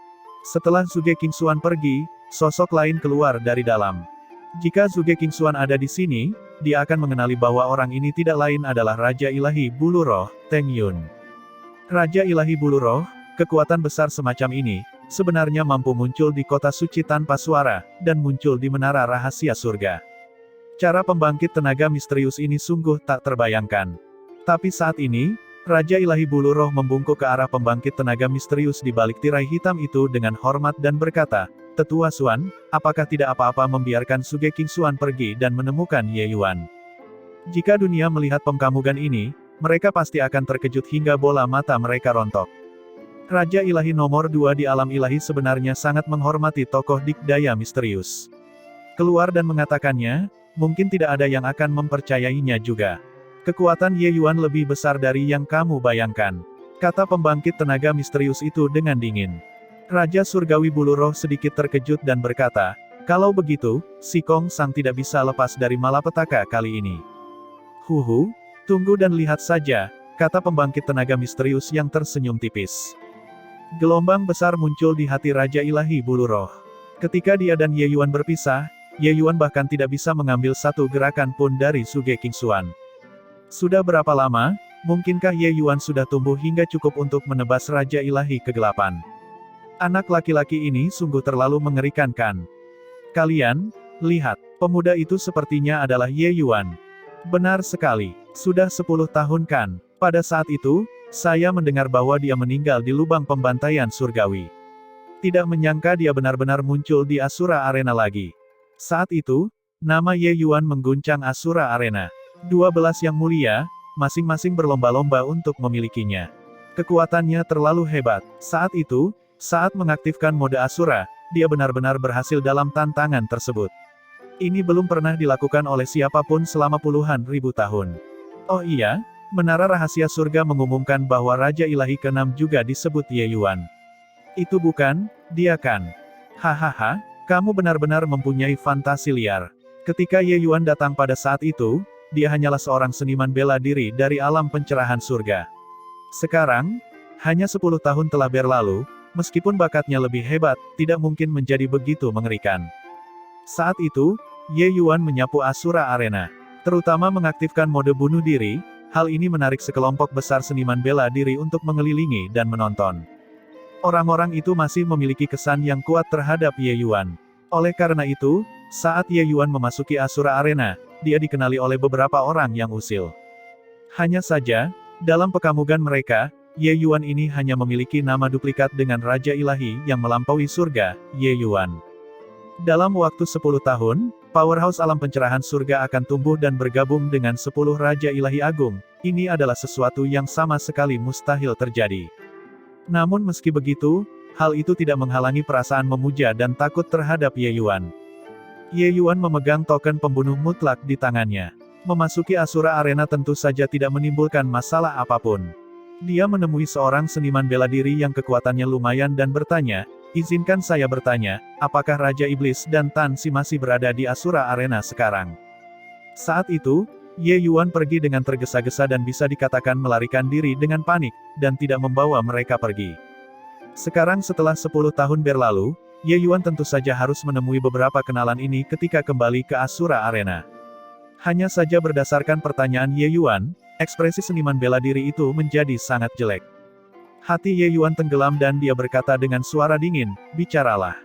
Setelah Zhuge Qingxuan pergi, sosok lain keluar dari dalam. Jika Zhuge Qingxuan ada di sini, dia akan mengenali bahwa orang ini tidak lain adalah Raja Ilahi Bulu Roh, Teng Yun. Raja Ilahi Bulu Roh, kekuatan besar semacam ini, sebenarnya mampu muncul di kota suci tanpa suara, dan muncul di menara rahasia surga. Cara pembangkit tenaga misterius ini sungguh tak terbayangkan. Tapi saat ini, Raja Ilahi Bulu Roh membungkuk ke arah pembangkit tenaga misterius di balik tirai hitam itu dengan hormat dan berkata, Tetua Xuan, apakah tidak apa-apa membiarkan Zhuge Qingxuan pergi dan menemukan Ye Yuan? Jika dunia melihat pemkamugan ini, mereka pasti akan terkejut hingga bola mata mereka rontok. Raja Ilahi nomor 2 di alam ilahi sebenarnya sangat menghormati tokoh dikdaya misterius. Keluar dan mengatakannya, mungkin tidak ada yang akan mempercayainya juga. Kekuatan Ye Yuan lebih besar dari yang kamu bayangkan, kata pembangkit tenaga misterius itu dengan dingin. Raja Surgawi Bulu Roh sedikit terkejut dan berkata, kalau begitu, Si Kong Sang tidak bisa lepas dari malapetaka kali ini. Huhu, tunggu dan lihat saja, kata pembangkit tenaga misterius yang tersenyum tipis. Gelombang besar muncul di hati Raja Ilahi Bulu Roh. Ketika dia dan Ye Yuan berpisah, Ye Yuan bahkan tidak bisa mengambil satu gerakan pun dari Zhuge Qingxuan. Sudah berapa lama, mungkinkah Ye Yuan sudah tumbuh hingga cukup untuk menebas Raja Ilahi ke-8? Anak laki-laki ini sungguh terlalu mengerikan kan? Kalian, lihat, pemuda itu sepertinya adalah Ye Yuan. Benar sekali, sudah 10 tahun kan? Pada saat itu, saya mendengar bahwa dia meninggal di lubang pembantaian surgawi. Tidak menyangka dia benar-benar muncul di Asura Arena lagi. Saat itu, nama Ye Yuan mengguncang Asura Arena. 12 yang mulia, masing-masing berlomba-lomba untuk memilikinya. Kekuatannya terlalu hebat. Saat itu, saat mengaktifkan mode Asura, dia benar-benar berhasil dalam tantangan tersebut. Ini belum pernah dilakukan oleh siapapun selama puluhan ribu tahun. Oh iya, menara rahasia surga mengumumkan bahwa Raja Ilahi ke-6 juga disebut Ye Yuan. Itu bukan, dia kan? Hahaha, kamu benar-benar mempunyai fantasi liar. Ketika Ye Yuan datang pada saat itu, dia hanyalah seorang seniman bela diri dari alam pencerahan surga. Sekarang, hanya 10 tahun telah berlalu, meskipun bakatnya lebih hebat, tidak mungkin menjadi begitu mengerikan. Saat itu, Ye Yuan menyapu Asura Arena. Terutama mengaktifkan mode bunuh diri, hal ini menarik sekelompok besar seniman bela diri untuk mengelilingi dan menonton. Orang-orang itu masih memiliki kesan yang kuat terhadap Ye Yuan. Oleh karena itu, saat Ye Yuan memasuki Asura Arena, dia dikenali oleh beberapa orang yang usil. Hanya saja, dalam pekamugan mereka, Ye Yuan ini hanya memiliki nama duplikat dengan Raja Ilahi yang melampaui surga, Ye Yuan. Dalam waktu 10 tahun, powerhouse alam pencerahan surga akan tumbuh dan bergabung dengan 10 Raja Ilahi Agung. Ini adalah sesuatu yang sama sekali mustahil terjadi. Namun meski begitu, hal itu tidak menghalangi perasaan memuja dan takut terhadap Ye Yuan. Ye Yuan memegang token pembunuh mutlak di tangannya. Memasuki Asura Arena tentu saja tidak menimbulkan masalah apapun. Dia menemui seorang seniman bela diri yang kekuatannya lumayan dan bertanya, "Izinkan saya bertanya, apakah Raja Iblis dan Tan Si masih berada di Asura Arena sekarang?" Saat itu, Ye Yuan pergi dengan tergesa-gesa dan bisa dikatakan melarikan diri dengan panik, dan tidak membawa mereka pergi. Sekarang setelah 10 tahun berlalu, Ye Yuan tentu saja harus menemui beberapa kenalan ini ketika kembali ke Asura Arena. Hanya saja berdasarkan pertanyaan Ye Yuan, ekspresi seniman bela diri itu menjadi sangat jelek. Hati Ye Yuan tenggelam dan dia berkata dengan suara dingin, "Bicaralah.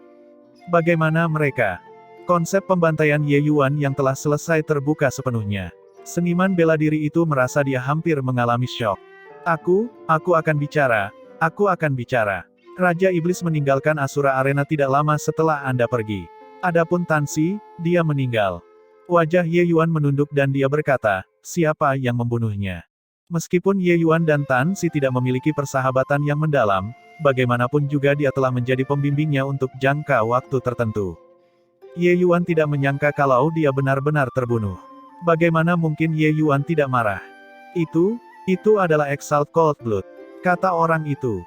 Bagaimana mereka?" Konsep pembantaian Ye Yuan yang telah selesai terbuka sepenuhnya. Seniman bela diri itu merasa dia hampir mengalami syok. Aku akan bicara. Aku akan bicara. Raja Iblis meninggalkan Asura Arena tidak lama setelah Anda pergi. Adapun Tan Si, dia meninggal." Wajah Ye Yuan menunduk dan dia berkata, "Siapa yang membunuhnya?" Meskipun Ye Yuan dan Tan Si tidak memiliki persahabatan yang mendalam, bagaimanapun juga dia telah menjadi pembimbingnya untuk jangka waktu tertentu. Ye Yuan tidak menyangka kalau dia benar-benar terbunuh. Bagaimana mungkin Ye Yuan tidak marah? Itu adalah Exalt Cold Blood," kata orang itu.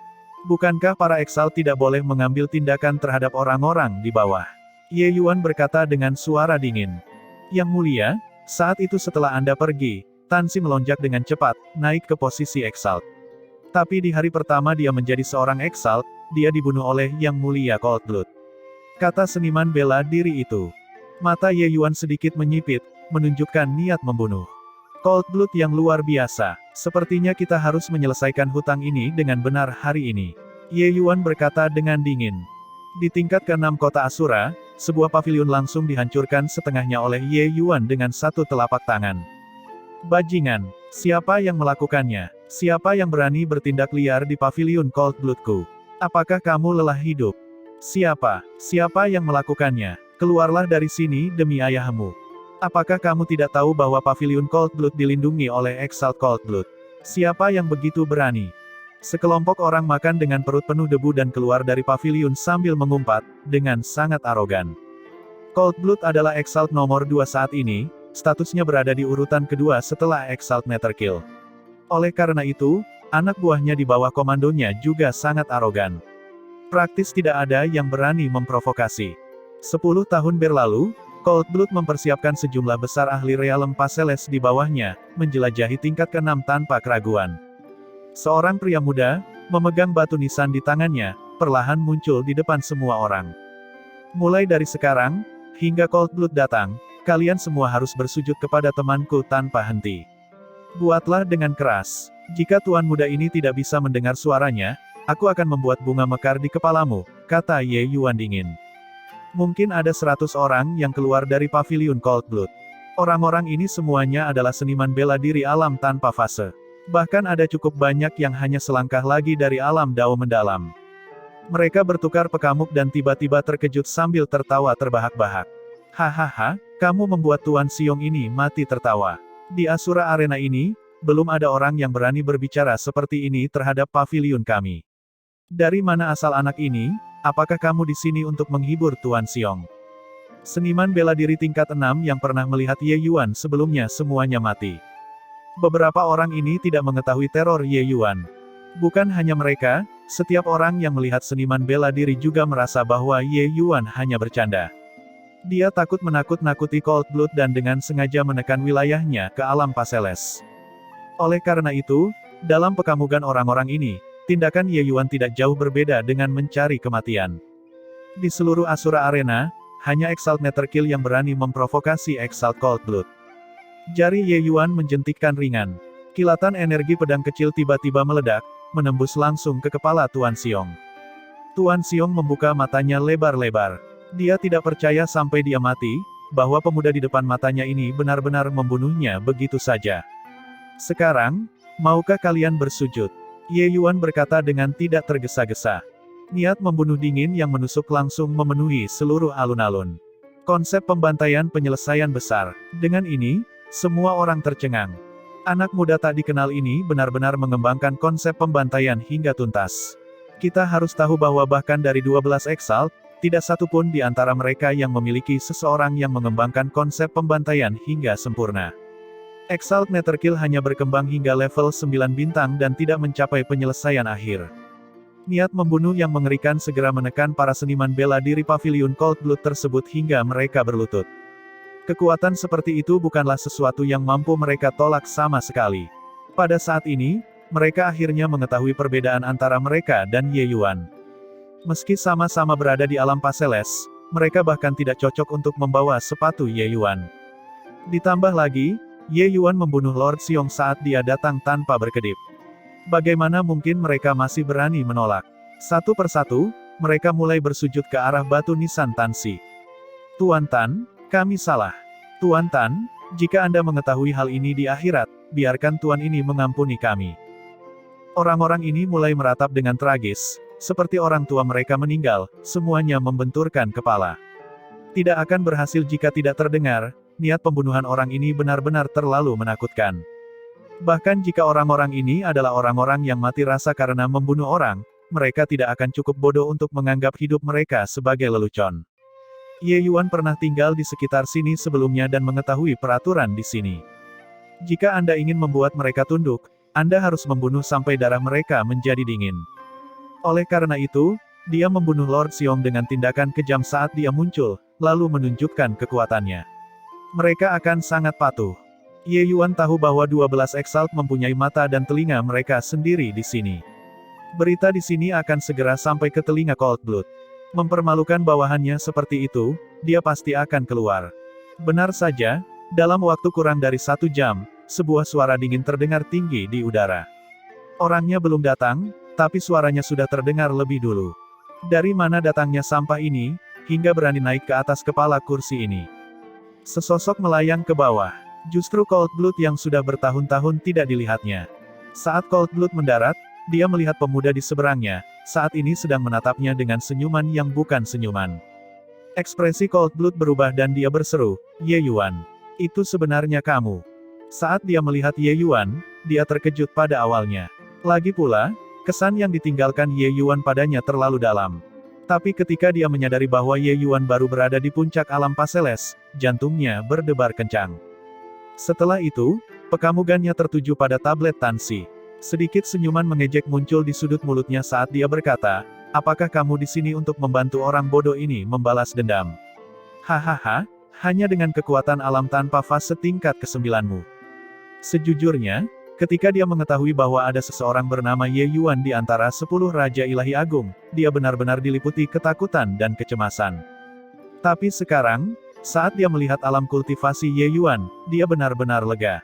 "Bukankah para Exalt tidak boleh mengambil tindakan terhadap orang-orang di bawah?" Ye Yuan berkata dengan suara dingin. "Yang mulia, saat itu setelah Anda pergi, Tan Si melonjak dengan cepat, naik ke posisi Exalt. Tapi di hari pertama dia menjadi seorang Exalt, dia dibunuh oleh Yang Mulia Cold Blood," kata seniman bela diri itu. Mata Ye Yuan sedikit menyipit, menunjukkan niat membunuh. "Cold Blood yang luar biasa. Sepertinya kita harus menyelesaikan hutang ini dengan benar hari ini," Ye Yuan berkata dengan dingin. Di tingkat ke-6 kota Asura, sebuah pavilion langsung dihancurkan setengahnya oleh Ye Yuan dengan satu telapak tangan. "Bajingan, siapa yang melakukannya? Siapa yang berani bertindak liar di pavilion Cold Bloodku? Apakah kamu lelah hidup? Siapa yang melakukannya? Keluarlah dari sini demi ayahmu. Apakah kamu tidak tahu bahwa pavilion Cold Blood dilindungi oleh Exalt Cold Blood? Siapa yang begitu berani?" Sekelompok orang makan dengan perut penuh debu dan keluar dari pavilion sambil mengumpat, dengan sangat arogan. Cold Blood adalah Exalt nomor 2 saat ini, statusnya berada di urutan kedua setelah Exalt Netherkill. Oleh karena itu, anak buahnya di bawah komandonya juga sangat arogan. Praktis tidak ada yang berani memprovokasi. 10 tahun berlalu, Cold Blood mempersiapkan sejumlah besar ahli realem Paseles di bawahnya, menjelajahi tingkat ke-6 tanpa keraguan. Seorang pria muda, memegang batu nisan di tangannya, perlahan muncul di depan semua orang. "Mulai dari sekarang, hingga Cold Blood datang, kalian semua harus bersujud kepada temanku tanpa henti. Buatlah dengan keras. Jika tuan muda ini tidak bisa mendengar suaranya, aku akan membuat bunga mekar di kepalamu," kata Ye Yuan dingin. Mungkin ada 100 orang yang keluar dari pavilion Cold Blood. Orang-orang ini semuanya adalah seniman bela diri alam tanpa fase. Bahkan ada cukup banyak yang hanya selangkah lagi dari alam Dao mendalam. Mereka bertukar pekamuk dan tiba-tiba terkejut sambil tertawa terbahak-bahak. "Hahaha, kamu membuat Tuan Siong ini mati tertawa. Di Asura Arena ini, belum ada orang yang berani berbicara seperti ini terhadap pavilion kami. Dari mana asal anak ini? Apakah kamu di sini untuk menghibur Tuan Siong?" Seniman bela diri tingkat 6 yang pernah melihat Ye Yuan sebelumnya semuanya mati. Beberapa orang ini tidak mengetahui teror Ye Yuan. Bukan hanya mereka, setiap orang yang melihat seniman bela diri juga merasa bahwa Ye Yuan hanya bercanda. Dia takut menakut-nakuti Cold Blood dan dengan sengaja menekan wilayahnya ke alam Paseles. Oleh karena itu, dalam pekamugan orang-orang ini, tindakan Ye Yuan tidak jauh berbeda dengan mencari kematian. Di seluruh Asura Arena, hanya Exalt Netherkill yang berani memprovokasi Exalt Cold Blood. Jari Ye Yuan menjentikkan ringan. Kilatan energi pedang kecil tiba-tiba meledak, menembus langsung ke kepala Tuan Siong. Tuan Xiong membuka matanya lebar-lebar. Dia tidak percaya sampai dia mati, bahwa pemuda di depan matanya ini benar-benar membunuhnya begitu saja. Sekarang, maukah kalian bersujud? Ye Yuan berkata dengan tidak tergesa-gesa. Niat membunuh dingin yang menusuk langsung memenuhi seluruh alun-alun. Konsep pembantaian penyelesaian besar. Dengan ini, semua orang tercengang. Anak muda tak dikenal ini benar-benar mengembangkan konsep pembantaian hingga tuntas. Kita harus tahu bahwa bahkan dari 12 Exalt, tidak satu pun di antara mereka yang memiliki seseorang yang mengembangkan konsep pembantaian hingga sempurna. Exalt Netherkill hanya berkembang hingga level 9 bintang dan tidak mencapai penyelesaian akhir. Niat membunuh yang mengerikan segera menekan para seniman bela diri pavilion Cold Blood tersebut hingga mereka berlutut. Kekuatan seperti itu bukanlah sesuatu yang mampu mereka tolak sama sekali. Pada saat ini, mereka akhirnya mengetahui perbedaan antara mereka dan Ye Yuan. Meski sama-sama berada di alam Paseles, mereka bahkan tidak cocok untuk membawa sepatu Ye Yuan. Ditambah lagi, Ye Yuan membunuh Lord Xiong saat dia datang tanpa berkedip. Bagaimana mungkin mereka masih berani menolak? Satu persatu, mereka mulai bersujud ke arah batu nisan Tansi. Tuan Tan, kami salah. Tuan Tan, jika Anda mengetahui hal ini di akhirat, biarkan Tuan ini mengampuni kami. Orang-orang ini mulai meratap dengan tragis, seperti orang tua mereka meninggal, semuanya membenturkan kepala. Tidak akan berhasil jika tidak terdengar, niat pembunuhan orang ini benar-benar terlalu menakutkan. Bahkan jika orang-orang ini adalah orang-orang yang mati rasa karena membunuh orang, mereka tidak akan cukup bodoh untuk menganggap hidup mereka sebagai lelucon. Ye Yuan pernah tinggal di sekitar sini sebelumnya dan mengetahui peraturan di sini. Jika Anda ingin membuat mereka tunduk, Anda harus membunuh sampai darah mereka menjadi dingin. Oleh karena itu, dia membunuh Lord Xiong dengan tindakan kejam saat dia muncul, lalu menunjukkan kekuatannya. Mereka akan sangat patuh. Ye Yuan tahu bahwa 12 Exalt mempunyai mata dan telinga mereka sendiri di sini. Berita di sini akan segera sampai ke telinga Cold Blood. Mempermalukan bawahannya seperti itu, dia pasti akan keluar. Benar saja, dalam waktu kurang dari 1 jam, sebuah suara dingin terdengar tinggi di udara. Orangnya belum datang, tapi suaranya sudah terdengar lebih dulu. Dari mana datangnya sampah ini, hingga berani naik ke atas kepala kursi ini? Sesosok melayang ke bawah. Justru Cold Blood yang sudah bertahun-tahun tidak dilihatnya. Saat Cold Blood mendarat, dia melihat pemuda di seberangnya, saat ini sedang menatapnya dengan senyuman yang bukan senyuman. Ekspresi Cold Blood berubah dan dia berseru, "Ye Yuan, itu sebenarnya kamu." Saat dia melihat Ye Yuan, dia terkejut pada awalnya. Lagi pula, kesan yang ditinggalkan Ye Yuan padanya terlalu dalam. Tapi ketika dia menyadari bahwa Ye Yuan baru berada di puncak alam Paseles, jantungnya berdebar kencang. Setelah itu, pekamugannya tertuju pada tablet Tansi. Sedikit senyuman mengejek muncul di sudut mulutnya saat dia berkata, "Apakah kamu di sini untuk membantu orang bodoh ini membalas dendam?" Hahaha, hanya dengan kekuatan alam tanpa fase tingkat ke-9-mu. Sejujurnya, ketika dia mengetahui bahwa ada seseorang bernama Ye Yuan di antara 10 Raja Ilahi Agung, dia benar-benar diliputi ketakutan dan kecemasan. Tapi sekarang, saat dia melihat alam kultivasi Ye Yuan, dia benar-benar lega.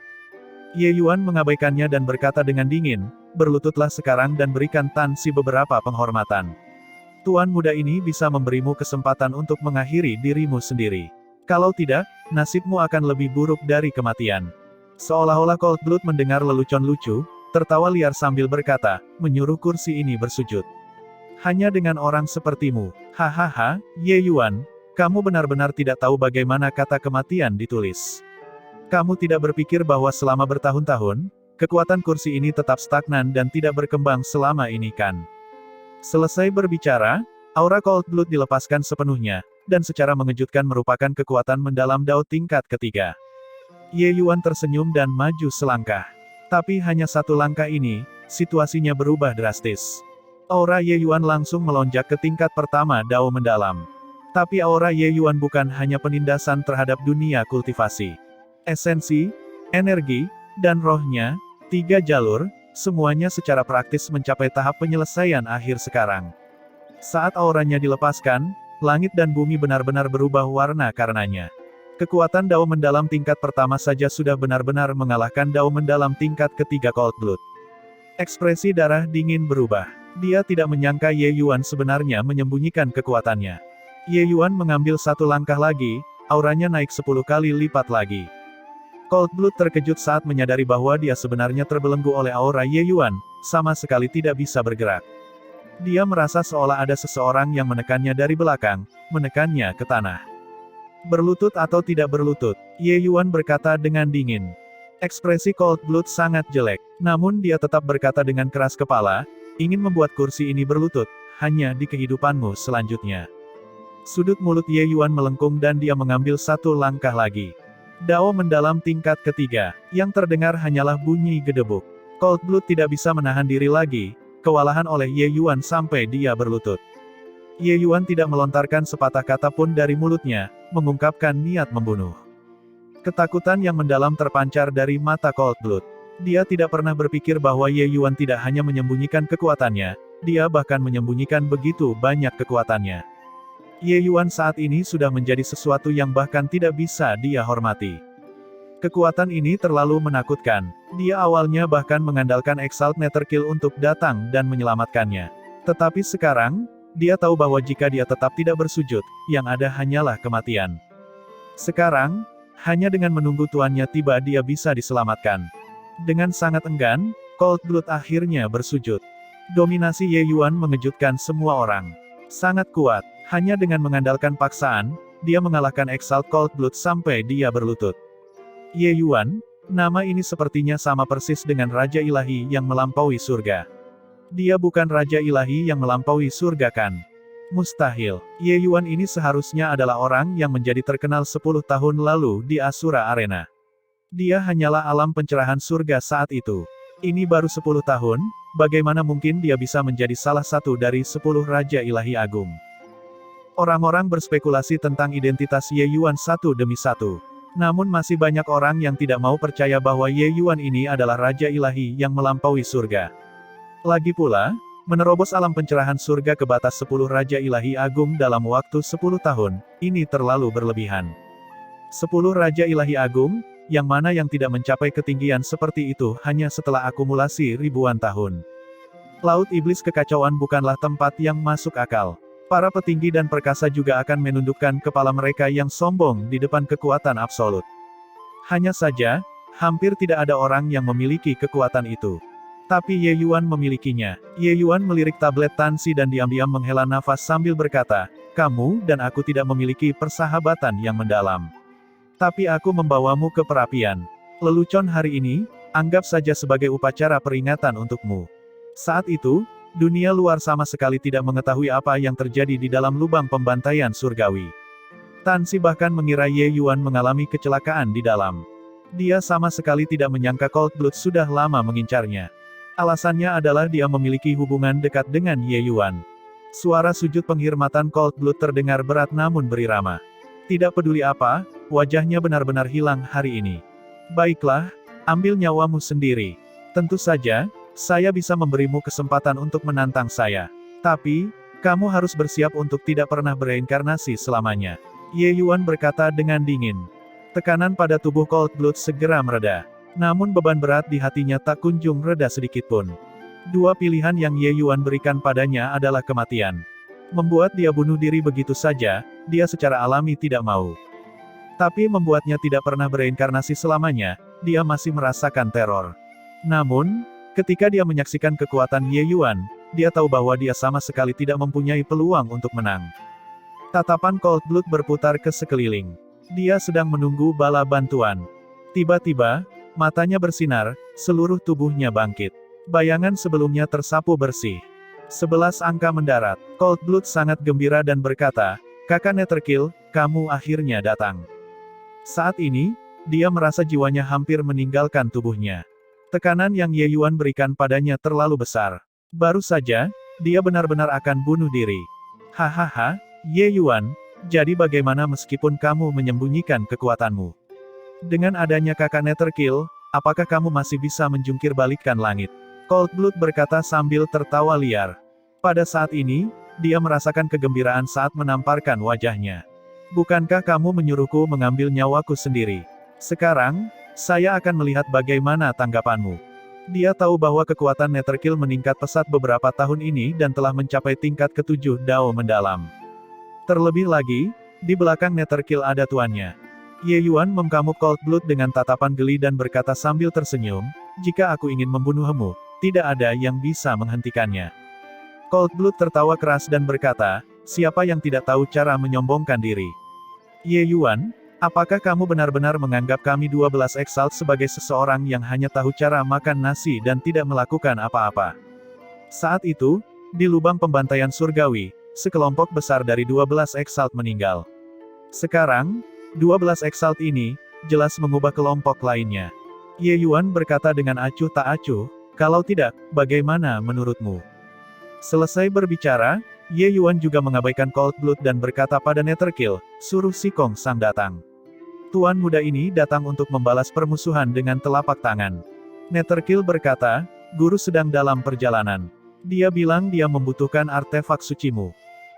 Ye Yuan mengabaikannya dan berkata dengan dingin, "Berlututlah sekarang dan berikan Tansi beberapa penghormatan. Tuan muda ini bisa memberimu kesempatan untuk mengakhiri dirimu sendiri. Kalau tidak, nasibmu akan lebih buruk dari kematian." Seolah-olah Cold Blood mendengar lelucon lucu, tertawa liar sambil berkata, menyuruh kursi ini bersujud. "Hanya dengan orang sepertimu. Hahaha, Ye Yuan, kamu benar-benar tidak tahu bagaimana kata kematian ditulis. Kamu tidak berpikir bahwa selama bertahun-tahun, kekuatan kursi ini tetap stagnan dan tidak berkembang selama ini kan?" Selesai berbicara, aura Cold Blood dilepaskan sepenuhnya, dan secara mengejutkan merupakan kekuatan mendalam Dao tingkat ketiga. Ye Yuan tersenyum dan maju selangkah. Tapi hanya satu langkah ini, situasinya berubah drastis. Aura Ye Yuan langsung melonjak ke tingkat pertama Dao mendalam. Tapi aura Ye Yuan bukan hanya penindasan terhadap dunia kultivasi. Esensi, energi, dan rohnya, 3 jalur, semuanya secara praktis mencapai tahap penyelesaian akhir sekarang. Saat auranya dilepaskan, langit dan bumi benar-benar berubah warna karenanya. Kekuatan Dao mendalam tingkat pertama saja sudah benar-benar mengalahkan Dao mendalam tingkat ketiga Cold Blood. Ekspresi darah dingin berubah. Dia tidak menyangka Ye Yuan sebenarnya menyembunyikan kekuatannya. Ye Yuan mengambil satu langkah lagi, auranya naik 10 kali lipat lagi. Cold Blood terkejut saat menyadari bahwa dia sebenarnya terbelenggu oleh aura Ye Yuan, sama sekali tidak bisa bergerak. Dia merasa seolah ada seseorang yang menekannya dari belakang, menekannya ke tanah. Berlutut atau tidak berlutut, Ye Yuan berkata dengan dingin. Ekspresi Cold Blood sangat jelek, namun dia tetap berkata dengan keras kepala, ingin membuat kursi ini berlutut, hanya di kehidupanmu selanjutnya. Sudut mulut Ye Yuan melengkung dan dia mengambil satu langkah lagi. Dao mendalam tingkat ketiga, yang terdengar hanyalah bunyi gedebuk. Cold Blood tidak bisa menahan diri lagi, kewalahan oleh Ye Yuan sampai dia berlutut. Ye Yuan tidak melontarkan sepatah kata pun dari mulutnya, mengungkapkan niat membunuh. Ketakutan yang mendalam terpancar dari mata Cold Blood. Dia tidak pernah berpikir bahwa Ye Yuan tidak hanya menyembunyikan kekuatannya, dia bahkan menyembunyikan begitu banyak kekuatannya. Ye Yuan saat ini sudah menjadi sesuatu yang bahkan tidak bisa dia hormati. Kekuatan ini terlalu menakutkan. Dia awalnya bahkan mengandalkan Exalt Netherkill untuk datang dan menyelamatkannya. Tetapi sekarang, dia tahu bahwa jika dia tetap tidak bersujud, yang ada hanyalah kematian. Sekarang, hanya dengan menunggu tuannya tiba dia bisa diselamatkan. Dengan sangat enggan, Cold Blood akhirnya bersujud. Dominasi Ye Yuan mengejutkan semua orang. Sangat kuat. Hanya dengan mengandalkan paksaan, dia mengalahkan Exalt Cold Blood sampai dia berlutut. Ye Yuan, nama ini sepertinya sama persis dengan Raja Ilahi yang melampaui surga. Dia bukan Raja Ilahi yang melampaui surga kan? Mustahil. Ye Yuan ini seharusnya adalah orang yang menjadi terkenal 10 tahun lalu di Asura Arena. Dia hanyalah alam pencerahan surga saat itu. Ini baru 10 tahun, bagaimana mungkin dia bisa menjadi salah satu dari 10 Raja Ilahi Agung? Orang-orang berspekulasi tentang identitas Ye Yuan satu demi satu. Namun masih banyak orang yang tidak mau percaya bahwa Ye Yuan ini adalah Raja Ilahi yang melampaui surga. Lagi pula, menerobos alam pencerahan surga ke batas 10 Raja Ilahi Agung dalam waktu 10 tahun, ini terlalu berlebihan. 10 Raja Ilahi Agung, yang mana yang tidak mencapai ketinggian seperti itu hanya setelah akumulasi ribuan tahun. Laut Iblis Kekacauan bukanlah tempat yang masuk akal. Para petinggi dan perkasa juga akan menundukkan kepala mereka yang sombong di depan kekuatan absolut. Hanya saja, hampir tidak ada orang yang memiliki kekuatan itu. Tapi Ye Yuan memilikinya. Ye Yuan melirik tablet Tansi dan diam-diam menghela nafas sambil berkata, kamu dan aku tidak memiliki persahabatan yang mendalam. Tapi aku membawamu ke perapian. Lelucon hari ini, anggap saja sebagai upacara peringatan untukmu. Saat itu, dunia luar sama sekali tidak mengetahui apa yang terjadi di dalam lubang pembantaian surgawi. Tansi bahkan mengira Ye Yuan mengalami kecelakaan di dalam. Dia sama sekali tidak menyangka Cold Blood sudah lama mengincarnya. Alasannya adalah dia memiliki hubungan dekat dengan Ye Yuan. Suara sujud penghormatan Cold Blood terdengar berat namun berirama. Tidak peduli apa, wajahnya benar-benar hilang hari ini. Baiklah, ambil nyawamu sendiri. Tentu saja, saya bisa memberimu kesempatan untuk menantang saya. Tapi, kamu harus bersiap untuk tidak pernah bereinkarnasi selamanya. Ye Yuan berkata dengan dingin. Tekanan pada tubuh Cold Blood segera mereda. Namun beban berat di hatinya tak kunjung reda sedikitpun. Dua pilihan yang Ye Yuan berikan padanya adalah kematian. Membuat dia bunuh diri begitu saja, dia secara alami tidak mau. Tapi membuatnya tidak pernah bereinkarnasi selamanya, dia masih merasakan teror. Namun, ketika dia menyaksikan kekuatan Ye Yuan, dia tahu bahwa dia sama sekali tidak mempunyai peluang untuk menang. Tatapan Cold Blood berputar ke sekeliling. Dia sedang menunggu bala bantuan. Tiba-tiba, matanya bersinar, seluruh tubuhnya bangkit. Bayangan sebelumnya tersapu bersih. 11 angka mendarat. Cold Blood sangat gembira dan berkata, Kakak Netherkill, kamu akhirnya datang. Saat ini, dia merasa jiwanya hampir meninggalkan tubuhnya. Tekanan yang Ye Yuan berikan padanya terlalu besar. Baru saja, dia benar-benar akan bunuh diri. Hahaha, Ye Yuan, jadi bagaimana meskipun kamu menyembunyikan kekuatanmu? Dengan adanya kakak Netherkill, apakah kamu masih bisa menjungkir balikkan langit? Cold Blood berkata sambil tertawa liar. Pada saat ini, dia merasakan kegembiraan saat menamparkan wajahnya. Bukankah kamu menyuruhku mengambil nyawaku sendiri? Sekarang, saya akan melihat bagaimana tanggapanmu. Dia tahu bahwa kekuatan Netherkill meningkat pesat beberapa tahun ini dan telah mencapai tingkat ke-7 Dao mendalam. Terlebih lagi, di belakang Netherkill ada tuannya. Ye Yuan mengamuk Cold Blood dengan tatapan geli dan berkata sambil tersenyum, "Jika aku ingin membunuhmu, tidak ada yang bisa menghentikannya." Cold Blood tertawa keras dan berkata, "Siapa yang tidak tahu cara menyombongkan diri? Ye Yuan, apakah kamu benar-benar menganggap kami 12 Exalt sebagai seseorang yang hanya tahu cara makan nasi dan tidak melakukan apa-apa?" Saat itu, di lubang pembantaian surgawi, sekelompok besar dari 12 Exalt meninggal. Sekarang, 12 Exalt ini, jelas mengubah kelompok lainnya. Ye Yuan berkata dengan acuh tak acuh, "Kalau tidak, bagaimana menurutmu?" Selesai berbicara, Ye Yuan juga mengabaikan Cold Blood dan berkata pada Netherkill, "Suruh Si Kong Sang datang." Tuan muda ini datang untuk membalas permusuhan dengan telapak tangan. Netherkill berkata, "Guru sedang dalam perjalanan. Dia bilang dia membutuhkan artefak sucimu."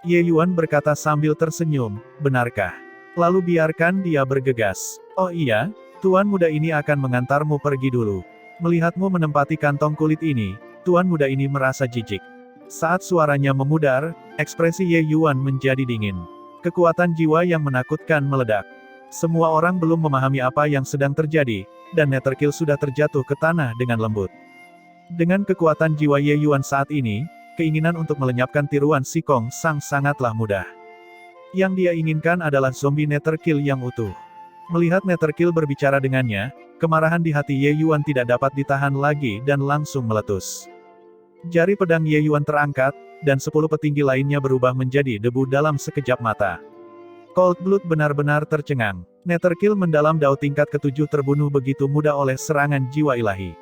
Ye Yuan berkata sambil tersenyum, "Benarkah? Lalu biarkan dia bergegas." "Oh iya, tuan muda ini akan mengantarmu pergi dulu." Melihatmu menempati kantong kulit ini, tuan muda ini merasa jijik. Saat suaranya memudar, ekspresi Ye Yuan menjadi dingin. Kekuatan jiwa yang menakutkan meledak. Semua orang belum memahami apa yang sedang terjadi, dan Netherkill sudah terjatuh ke tanah dengan lembut. Dengan kekuatan jiwa Ye Yuan saat ini, keinginan untuk melenyapkan tiruan Si Kong Sang sangatlah mudah. Yang dia inginkan adalah zombie Netherkill yang utuh. Melihat Netherkill berbicara dengannya, kemarahan di hati Ye Yuan tidak dapat ditahan lagi dan langsung meletus. Jari pedang Ye Yuan terangkat, dan 10 petinggi lainnya berubah menjadi debu dalam sekejap mata. Cold Blood benar-benar tercengang. Netherkill mendalam Dao tingkat ke-7 terbunuh begitu mudah oleh serangan jiwa ilahi.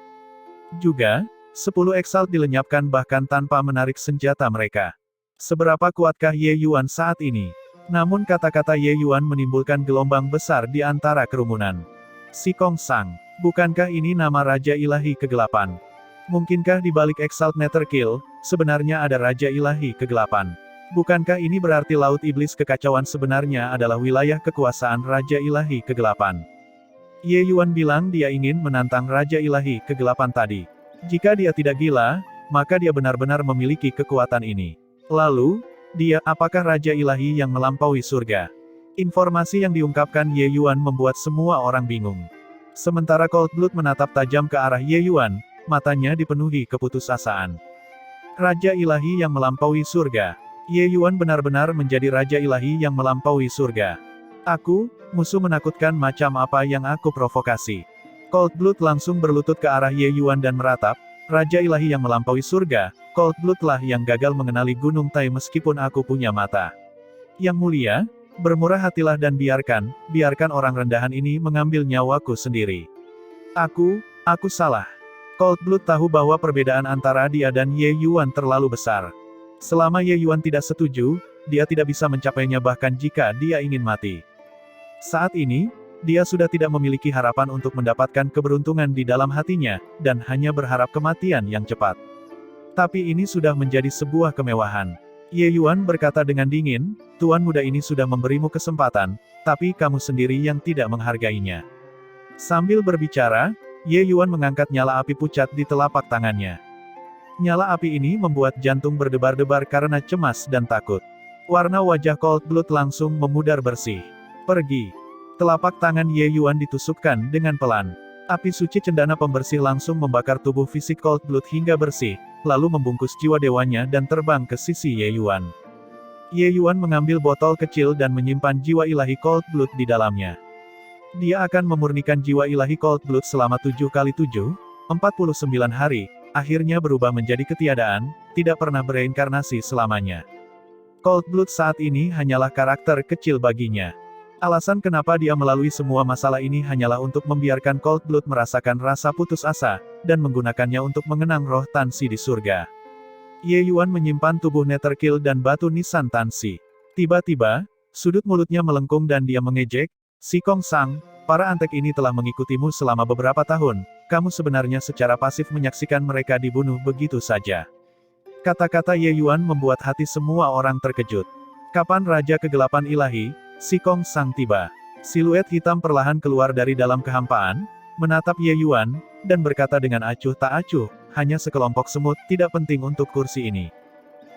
Juga, 10 Exalt dilenyapkan bahkan tanpa menarik senjata mereka. Seberapa kuatkah Ye Yuan saat ini? Namun kata-kata Ye Yuan menimbulkan gelombang besar di antara kerumunan. Si Kong Sang, bukankah ini nama Raja Ilahi Kegelapan? Mungkinkah di balik Exalt Netherkill, sebenarnya ada Raja Ilahi Kegelapan? Bukankah ini berarti Laut Iblis Kekacauan sebenarnya adalah wilayah kekuasaan Raja Ilahi Kegelapan? Ye Yuan bilang dia ingin menantang Raja Ilahi Kegelapan tadi. Jika dia tidak gila, maka dia benar-benar memiliki kekuatan ini. Lalu, dia, apakah Raja Ilahi yang melampaui surga? Informasi yang diungkapkan Ye Yuan membuat semua orang bingung. Sementara Cold Blood menatap tajam ke arah Ye Yuan, matanya dipenuhi keputusasaan. Raja Ilahi yang melampaui surga. Ye Yuan benar-benar menjadi Raja Ilahi yang melampaui surga. Aku, musuh menakutkan macam apa yang aku provokasi? Cold Blood langsung berlutut ke arah Ye Yuan dan meratap, "Raja Ilahi yang melampaui surga, Cold Blood lah yang gagal mengenali Gunung Tai meskipun aku punya mata. Yang mulia, bermurah hatilah dan biarkan orang rendahan ini mengambil nyawaku sendiri. Aku salah." Cold Blood tahu bahwa perbedaan antara dia dan Ye Yuan terlalu besar. Selama Ye Yuan tidak setuju, dia tidak bisa mencapainya bahkan jika dia ingin mati. Saat ini, dia sudah tidak memiliki harapan untuk mendapatkan keberuntungan di dalam hatinya, dan hanya berharap kematian yang cepat. Tapi ini sudah menjadi sebuah kemewahan. Ye Yuan berkata dengan dingin, "Tuan muda ini sudah memberimu kesempatan, tapi kamu sendiri yang tidak menghargainya." Sambil berbicara, Ye Yuan mengangkat nyala api pucat di telapak tangannya. Nyala api ini membuat jantung berdebar-debar karena cemas dan takut. Warna wajah Cold Blood langsung memudar bersih. "Pergi." Telapak tangan Ye Yuan ditusukkan dengan pelan. Api suci cendana pembersih langsung membakar tubuh fisik Cold Blood hingga bersih, lalu membungkus jiwa dewanya dan terbang ke sisi Ye Yuan. Ye Yuan mengambil botol kecil dan menyimpan jiwa ilahi Cold Blood di dalamnya. Dia akan memurnikan jiwa ilahi Cold Blood selama 7 kali 7, 49 hari, akhirnya berubah menjadi ketiadaan, tidak pernah bereinkarnasi selamanya. Cold Blood saat ini hanyalah karakter kecil baginya. Alasan kenapa dia melalui semua masalah ini hanyalah untuk membiarkan Cold Blood merasakan rasa putus asa, dan menggunakannya untuk mengenang roh Tansi di surga. Ye Yuan menyimpan tubuh Netherkill dan batu nisan Tansi. Tiba-tiba, sudut mulutnya melengkung dan dia mengejek, "Si Kong Sang, para antek ini telah mengikutimu selama beberapa tahun, kamu sebenarnya secara pasif menyaksikan mereka dibunuh begitu saja." Kata-kata Ye Yuan membuat hati semua orang terkejut. Kapan Raja Kegelapan Ilahi, Si Kong Sang tiba? Siluet hitam perlahan keluar dari dalam kehampaan, menatap Ye Yuan, dan berkata dengan acuh tak acuh, hanya sekelompok semut, tidak penting untuk kursi ini.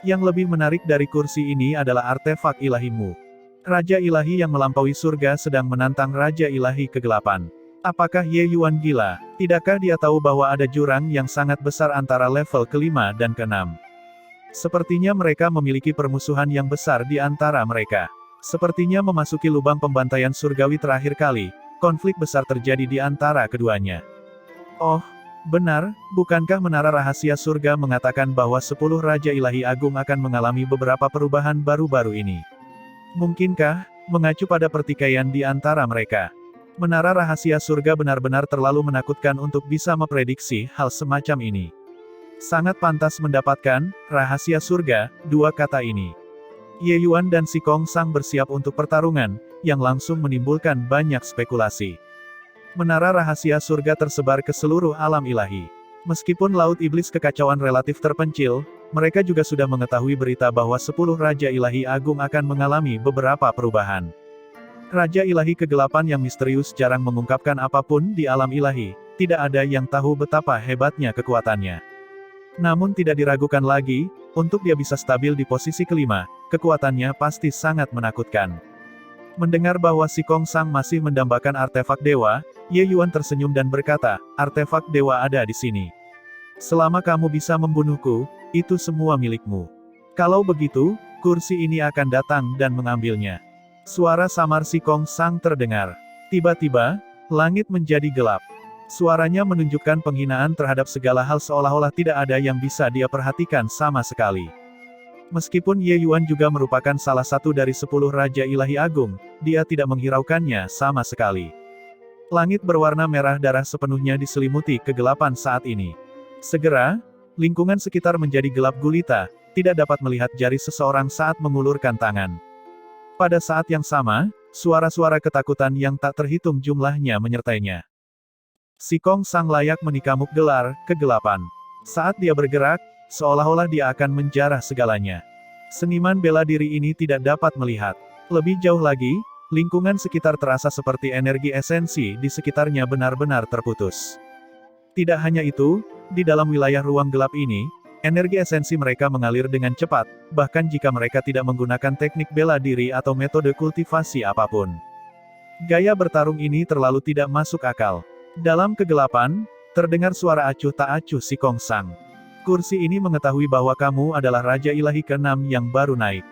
Yang lebih menarik dari kursi ini adalah artefak ilahimu. Raja ilahi yang melampaui surga sedang menantang Raja ilahi kegelapan. Apakah Ye Yuan gila? Tidakkah dia tahu bahwa ada jurang yang sangat besar antara level kelima dan keenam? Sepertinya mereka memiliki permusuhan yang besar di antara mereka. Sepertinya memasuki lubang pembantaian surgawi terakhir kali, konflik besar terjadi di antara keduanya. Oh, benar, bukankah menara rahasia surga mengatakan bahwa 10 Raja Ilahi Agung akan mengalami beberapa perubahan baru-baru ini? Mungkinkah, mengacu pada pertikaian di antara mereka, menara rahasia surga benar-benar terlalu menakutkan untuk bisa memprediksi hal semacam ini? Sangat pantas mendapatkan rahasia surga, dua kata ini. Ye Yuan dan Si Kong Sang bersiap untuk pertarungan, yang langsung menimbulkan banyak spekulasi. Menara rahasia surga tersebar ke seluruh alam ilahi. Meskipun Laut Iblis kekacauan relatif terpencil, mereka juga sudah mengetahui berita bahwa 10 Raja Ilahi Agung akan mengalami beberapa perubahan. Raja Ilahi Kegelapan yang misterius jarang mengungkapkan apapun di alam ilahi, tidak ada yang tahu betapa hebatnya kekuatannya. Namun tidak diragukan lagi, untuk dia bisa stabil di posisi kelima, kekuatannya pasti sangat menakutkan. Mendengar bahwa Si Kong Sang masih mendambakan artefak dewa, Ye Yuan tersenyum dan berkata, artefak dewa ada di sini. Selama kamu bisa membunuhku, itu semua milikmu. Kalau begitu, kursi ini akan datang dan mengambilnya. Suara samar Si Kong Sang terdengar. Tiba-tiba, langit menjadi gelap. Suaranya menunjukkan penghinaan terhadap segala hal seolah-olah tidak ada yang bisa dia perhatikan sama sekali. Meskipun Ye Yuan juga merupakan salah satu dari 10 Raja Ilahi Agung, dia tidak menghiraukannya sama sekali. Langit berwarna merah darah sepenuhnya diselimuti kegelapan saat ini. Segera, lingkungan sekitar menjadi gelap gulita, tidak dapat melihat jari seseorang saat mengulurkan tangan. Pada saat yang sama, suara-suara ketakutan yang tak terhitung jumlahnya menyertainya. Si Kong Sang layak menikamuk gelar kegelapan. Saat dia bergerak, seolah-olah dia akan menjarah segalanya. Seniman bela diri ini tidak dapat melihat. Lebih jauh lagi, lingkungan sekitar terasa seperti energi esensi di sekitarnya benar-benar terputus. Tidak hanya itu, di dalam wilayah ruang gelap ini, energi esensi mereka mengalir dengan cepat, bahkan jika mereka tidak menggunakan teknik bela diri atau metode kultivasi apapun. Gaya bertarung ini terlalu tidak masuk akal. Dalam kegelapan, terdengar suara acuh tak acuh Si Kong Sang. Kursi ini mengetahui bahwa kamu adalah Raja Ilahi ke-6 yang baru naik.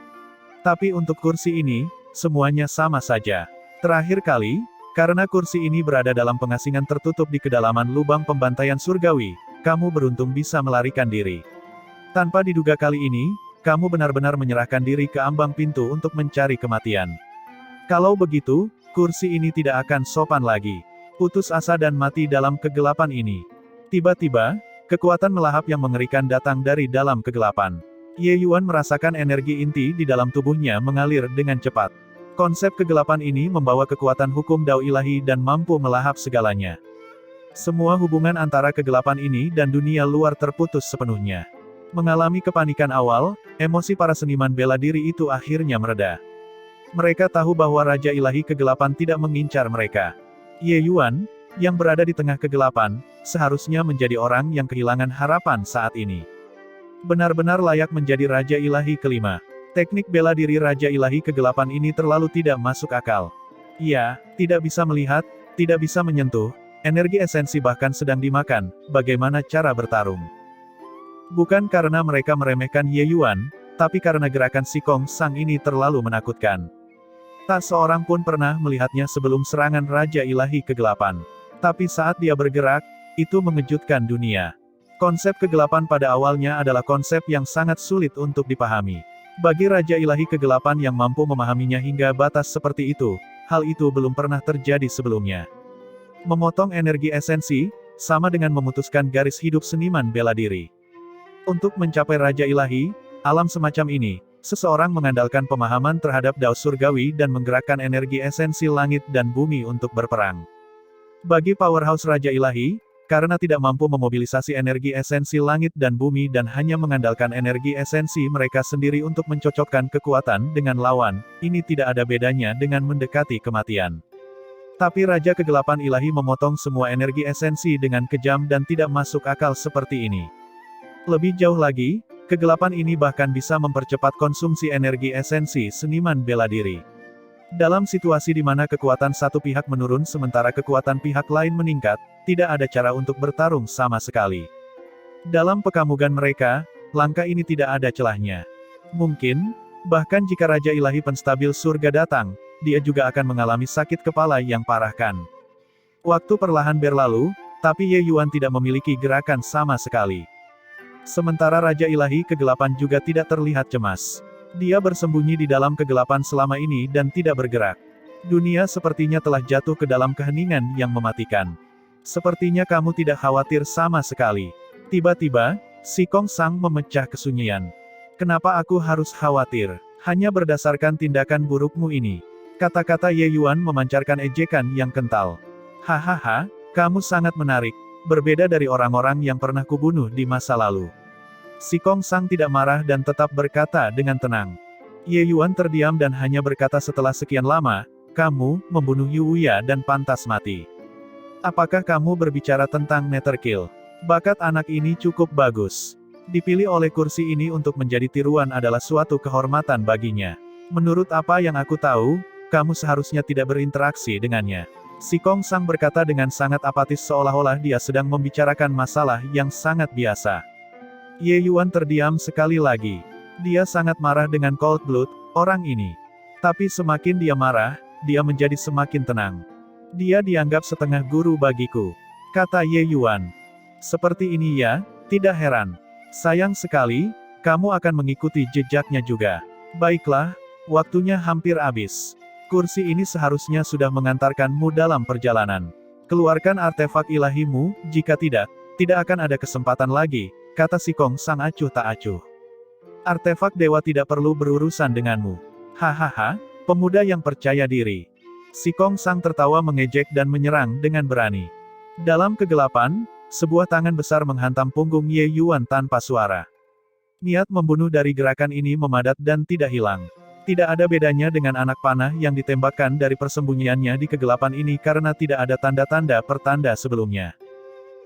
Tapi untuk kursi ini, semuanya sama saja. Terakhir kali, karena kursi ini berada dalam pengasingan tertutup di kedalaman lubang pembantaian surgawi, kamu beruntung bisa melarikan diri. Tanpa diduga kali ini, kamu benar-benar menyerahkan diri ke ambang pintu untuk mencari kematian. Kalau begitu, kursi ini tidak akan sopan lagi. Putus asa dan mati dalam kegelapan ini. Tiba-tiba, kekuatan melahap yang mengerikan datang dari dalam kegelapan. Ye Yuan merasakan energi inti di dalam tubuhnya mengalir dengan cepat. Konsep kegelapan ini membawa kekuatan hukum Dao ilahi dan mampu melahap segalanya. Semua hubungan antara kegelapan ini dan dunia luar terputus sepenuhnya. Mengalami kepanikan awal, emosi para seniman bela diri itu akhirnya mereda. Mereka tahu bahwa Raja Ilahi Kegelapan tidak mengincar mereka. Ye Yuan, yang berada di tengah kegelapan, seharusnya menjadi orang yang kehilangan harapan saat ini. Benar-benar layak menjadi Raja Ilahi kelima. Teknik bela diri Raja Ilahi Kegelapan ini terlalu tidak masuk akal. Ia tidak bisa melihat, tidak bisa menyentuh, energi esensi bahkan sedang dimakan, bagaimana cara bertarung. Bukan karena mereka meremehkan Ye Yuan, tapi karena gerakan Si Kong Sang ini terlalu menakutkan. Tak seorang pun pernah melihatnya sebelum serangan Raja Ilahi Kegelapan. Tapi saat dia bergerak, itu mengejutkan dunia. Konsep kegelapan pada awalnya adalah konsep yang sangat sulit untuk dipahami. Bagi Raja Ilahi Kegelapan yang mampu memahaminya hingga batas seperti itu, hal itu belum pernah terjadi sebelumnya. Memotong energi esensi, sama dengan memutuskan garis hidup seniman bela diri. Untuk mencapai Raja Ilahi, alam semacam ini, seseorang mengandalkan pemahaman terhadap Dao Surgawi dan menggerakkan energi esensi langit dan bumi untuk berperang. Bagi powerhouse Raja Ilahi, karena tidak mampu memobilisasi energi esensi langit dan bumi dan hanya mengandalkan energi esensi mereka sendiri untuk mencocokkan kekuatan dengan lawan, ini tidak ada bedanya dengan mendekati kematian. Tapi Raja Kegelapan Ilahi memotong semua energi esensi dengan kejam dan tidak masuk akal seperti ini. Lebih jauh lagi, kegelapan ini bahkan bisa mempercepat konsumsi energi esensi seniman bela diri. Dalam situasi di mana kekuatan satu pihak menurun sementara kekuatan pihak lain meningkat, tidak ada cara untuk bertarung sama sekali. Dalam pekamugan mereka, langkah ini tidak ada celahnya. Mungkin, bahkan jika Raja Ilahi Penstabil Surga datang, dia juga akan mengalami sakit kepala yang parah kan. Waktu perlahan berlalu, tapi Ye Yuan tidak memiliki gerakan sama sekali. Sementara Raja Ilahi Kegelapan juga tidak terlihat cemas. Dia bersembunyi di dalam kegelapan selama ini dan tidak bergerak. Dunia sepertinya telah jatuh ke dalam keheningan yang mematikan. Sepertinya kamu tidak khawatir sama sekali. Tiba-tiba, Si Kong Sang memecah kesunyian. Kenapa aku harus khawatir? Hanya berdasarkan tindakan burukmu ini. Kata-kata Ye Yuan memancarkan ejekan yang kental. Hahaha, kamu sangat menarik. Berbeda dari orang-orang yang pernah kubunuh di masa lalu. Si Kong Sang tidak marah dan tetap berkata dengan tenang. Ye Yuan terdiam dan hanya berkata setelah sekian lama, kamu membunuh Yu Wuya dan pantas mati. Apakah kamu berbicara tentang Netherkill? Bakat anak ini cukup bagus. Dipilih oleh kursi ini untuk menjadi tiruan adalah suatu kehormatan baginya. Menurut apa yang aku tahu, kamu seharusnya tidak berinteraksi dengannya. Si Kong Sang berkata dengan sangat apatis seolah-olah dia sedang membicarakan masalah yang sangat biasa. Ye Yuan terdiam sekali lagi. Dia sangat marah dengan Cold Blood, orang ini. Tapi semakin dia marah, dia menjadi semakin tenang. Dia dianggap setengah guru bagiku, kata Ye Yuan. Seperti ini ya, tidak heran. Sayang sekali, kamu akan mengikuti jejaknya juga. Baiklah, waktunya hampir habis. Kursi ini seharusnya sudah mengantarkanmu dalam perjalanan. Keluarkan artefak ilahimu, jika tidak akan ada kesempatan lagi, kata Si Kong Sang acuh tak acuh. Artefak dewa tidak perlu berurusan denganmu. Hahaha, pemuda yang percaya diri. Si Kong Sang tertawa mengejek dan menyerang dengan berani. Dalam kegelapan, sebuah tangan besar menghantam punggung Ye Yuan tanpa suara. Niat membunuh dari gerakan ini memadat dan tidak hilang. Tidak ada bedanya dengan anak panah yang ditembakkan dari persembunyiannya di kegelapan ini karena tidak ada tanda-tanda pertanda sebelumnya.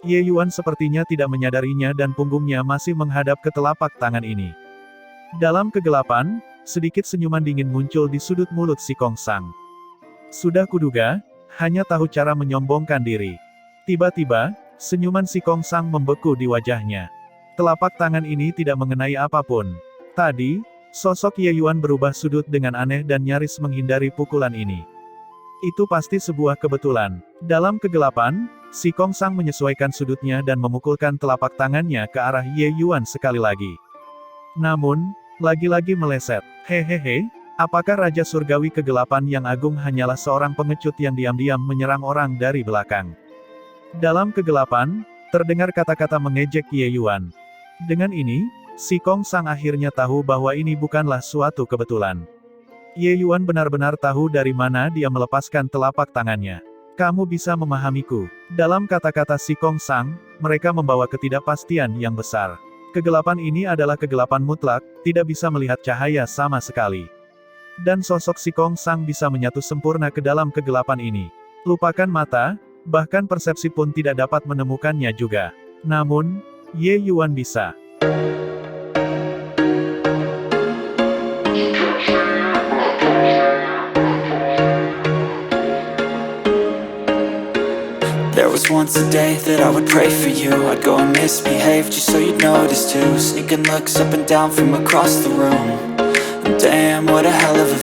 Ye Yuan sepertinya tidak menyadarinya dan punggungnya masih menghadap ke telapak tangan ini. Dalam kegelapan, sedikit senyuman dingin muncul di sudut mulut Si Kong Sang. Sudah kuduga, hanya tahu cara menyombongkan diri. Tiba-tiba, senyuman Si Kong Sang membeku di wajahnya. Telapak tangan ini tidak mengenai apapun. Tadi, sosok Ye Yuan berubah sudut dengan aneh dan nyaris menghindari pukulan ini. Itu pasti sebuah kebetulan. Dalam kegelapan, Si Kong Sang menyesuaikan sudutnya dan memukulkan telapak tangannya ke arah Ye Yuan sekali lagi. Namun, lagi-lagi meleset. Hehehe, apakah Raja Surgawi Kegelapan yang agung hanyalah seorang pengecut yang diam-diam menyerang orang dari belakang? Dalam kegelapan, terdengar kata-kata mengejek Ye Yuan. Dengan ini, Si Kong Sang akhirnya tahu bahwa ini bukanlah suatu kebetulan. Ye Yuan benar-benar tahu dari mana dia melepaskan telapak tangannya. Kamu bisa memahamiku. Dalam kata-kata Si Kong Sang, mereka membawa ketidakpastian yang besar. Kegelapan ini adalah kegelapan mutlak, tidak bisa melihat cahaya sama sekali. Dan sosok Si Kong Sang bisa menyatu sempurna ke dalam kegelapan ini. Lupakan mata, bahkan persepsi pun tidak dapat menemukannya juga. Namun, Ye Yuan bisa. There was once a day that I would pray for you. I'd go and misbehave just so you'd notice too. Sneaking looks up and down from across the room. And damn, what a hell of a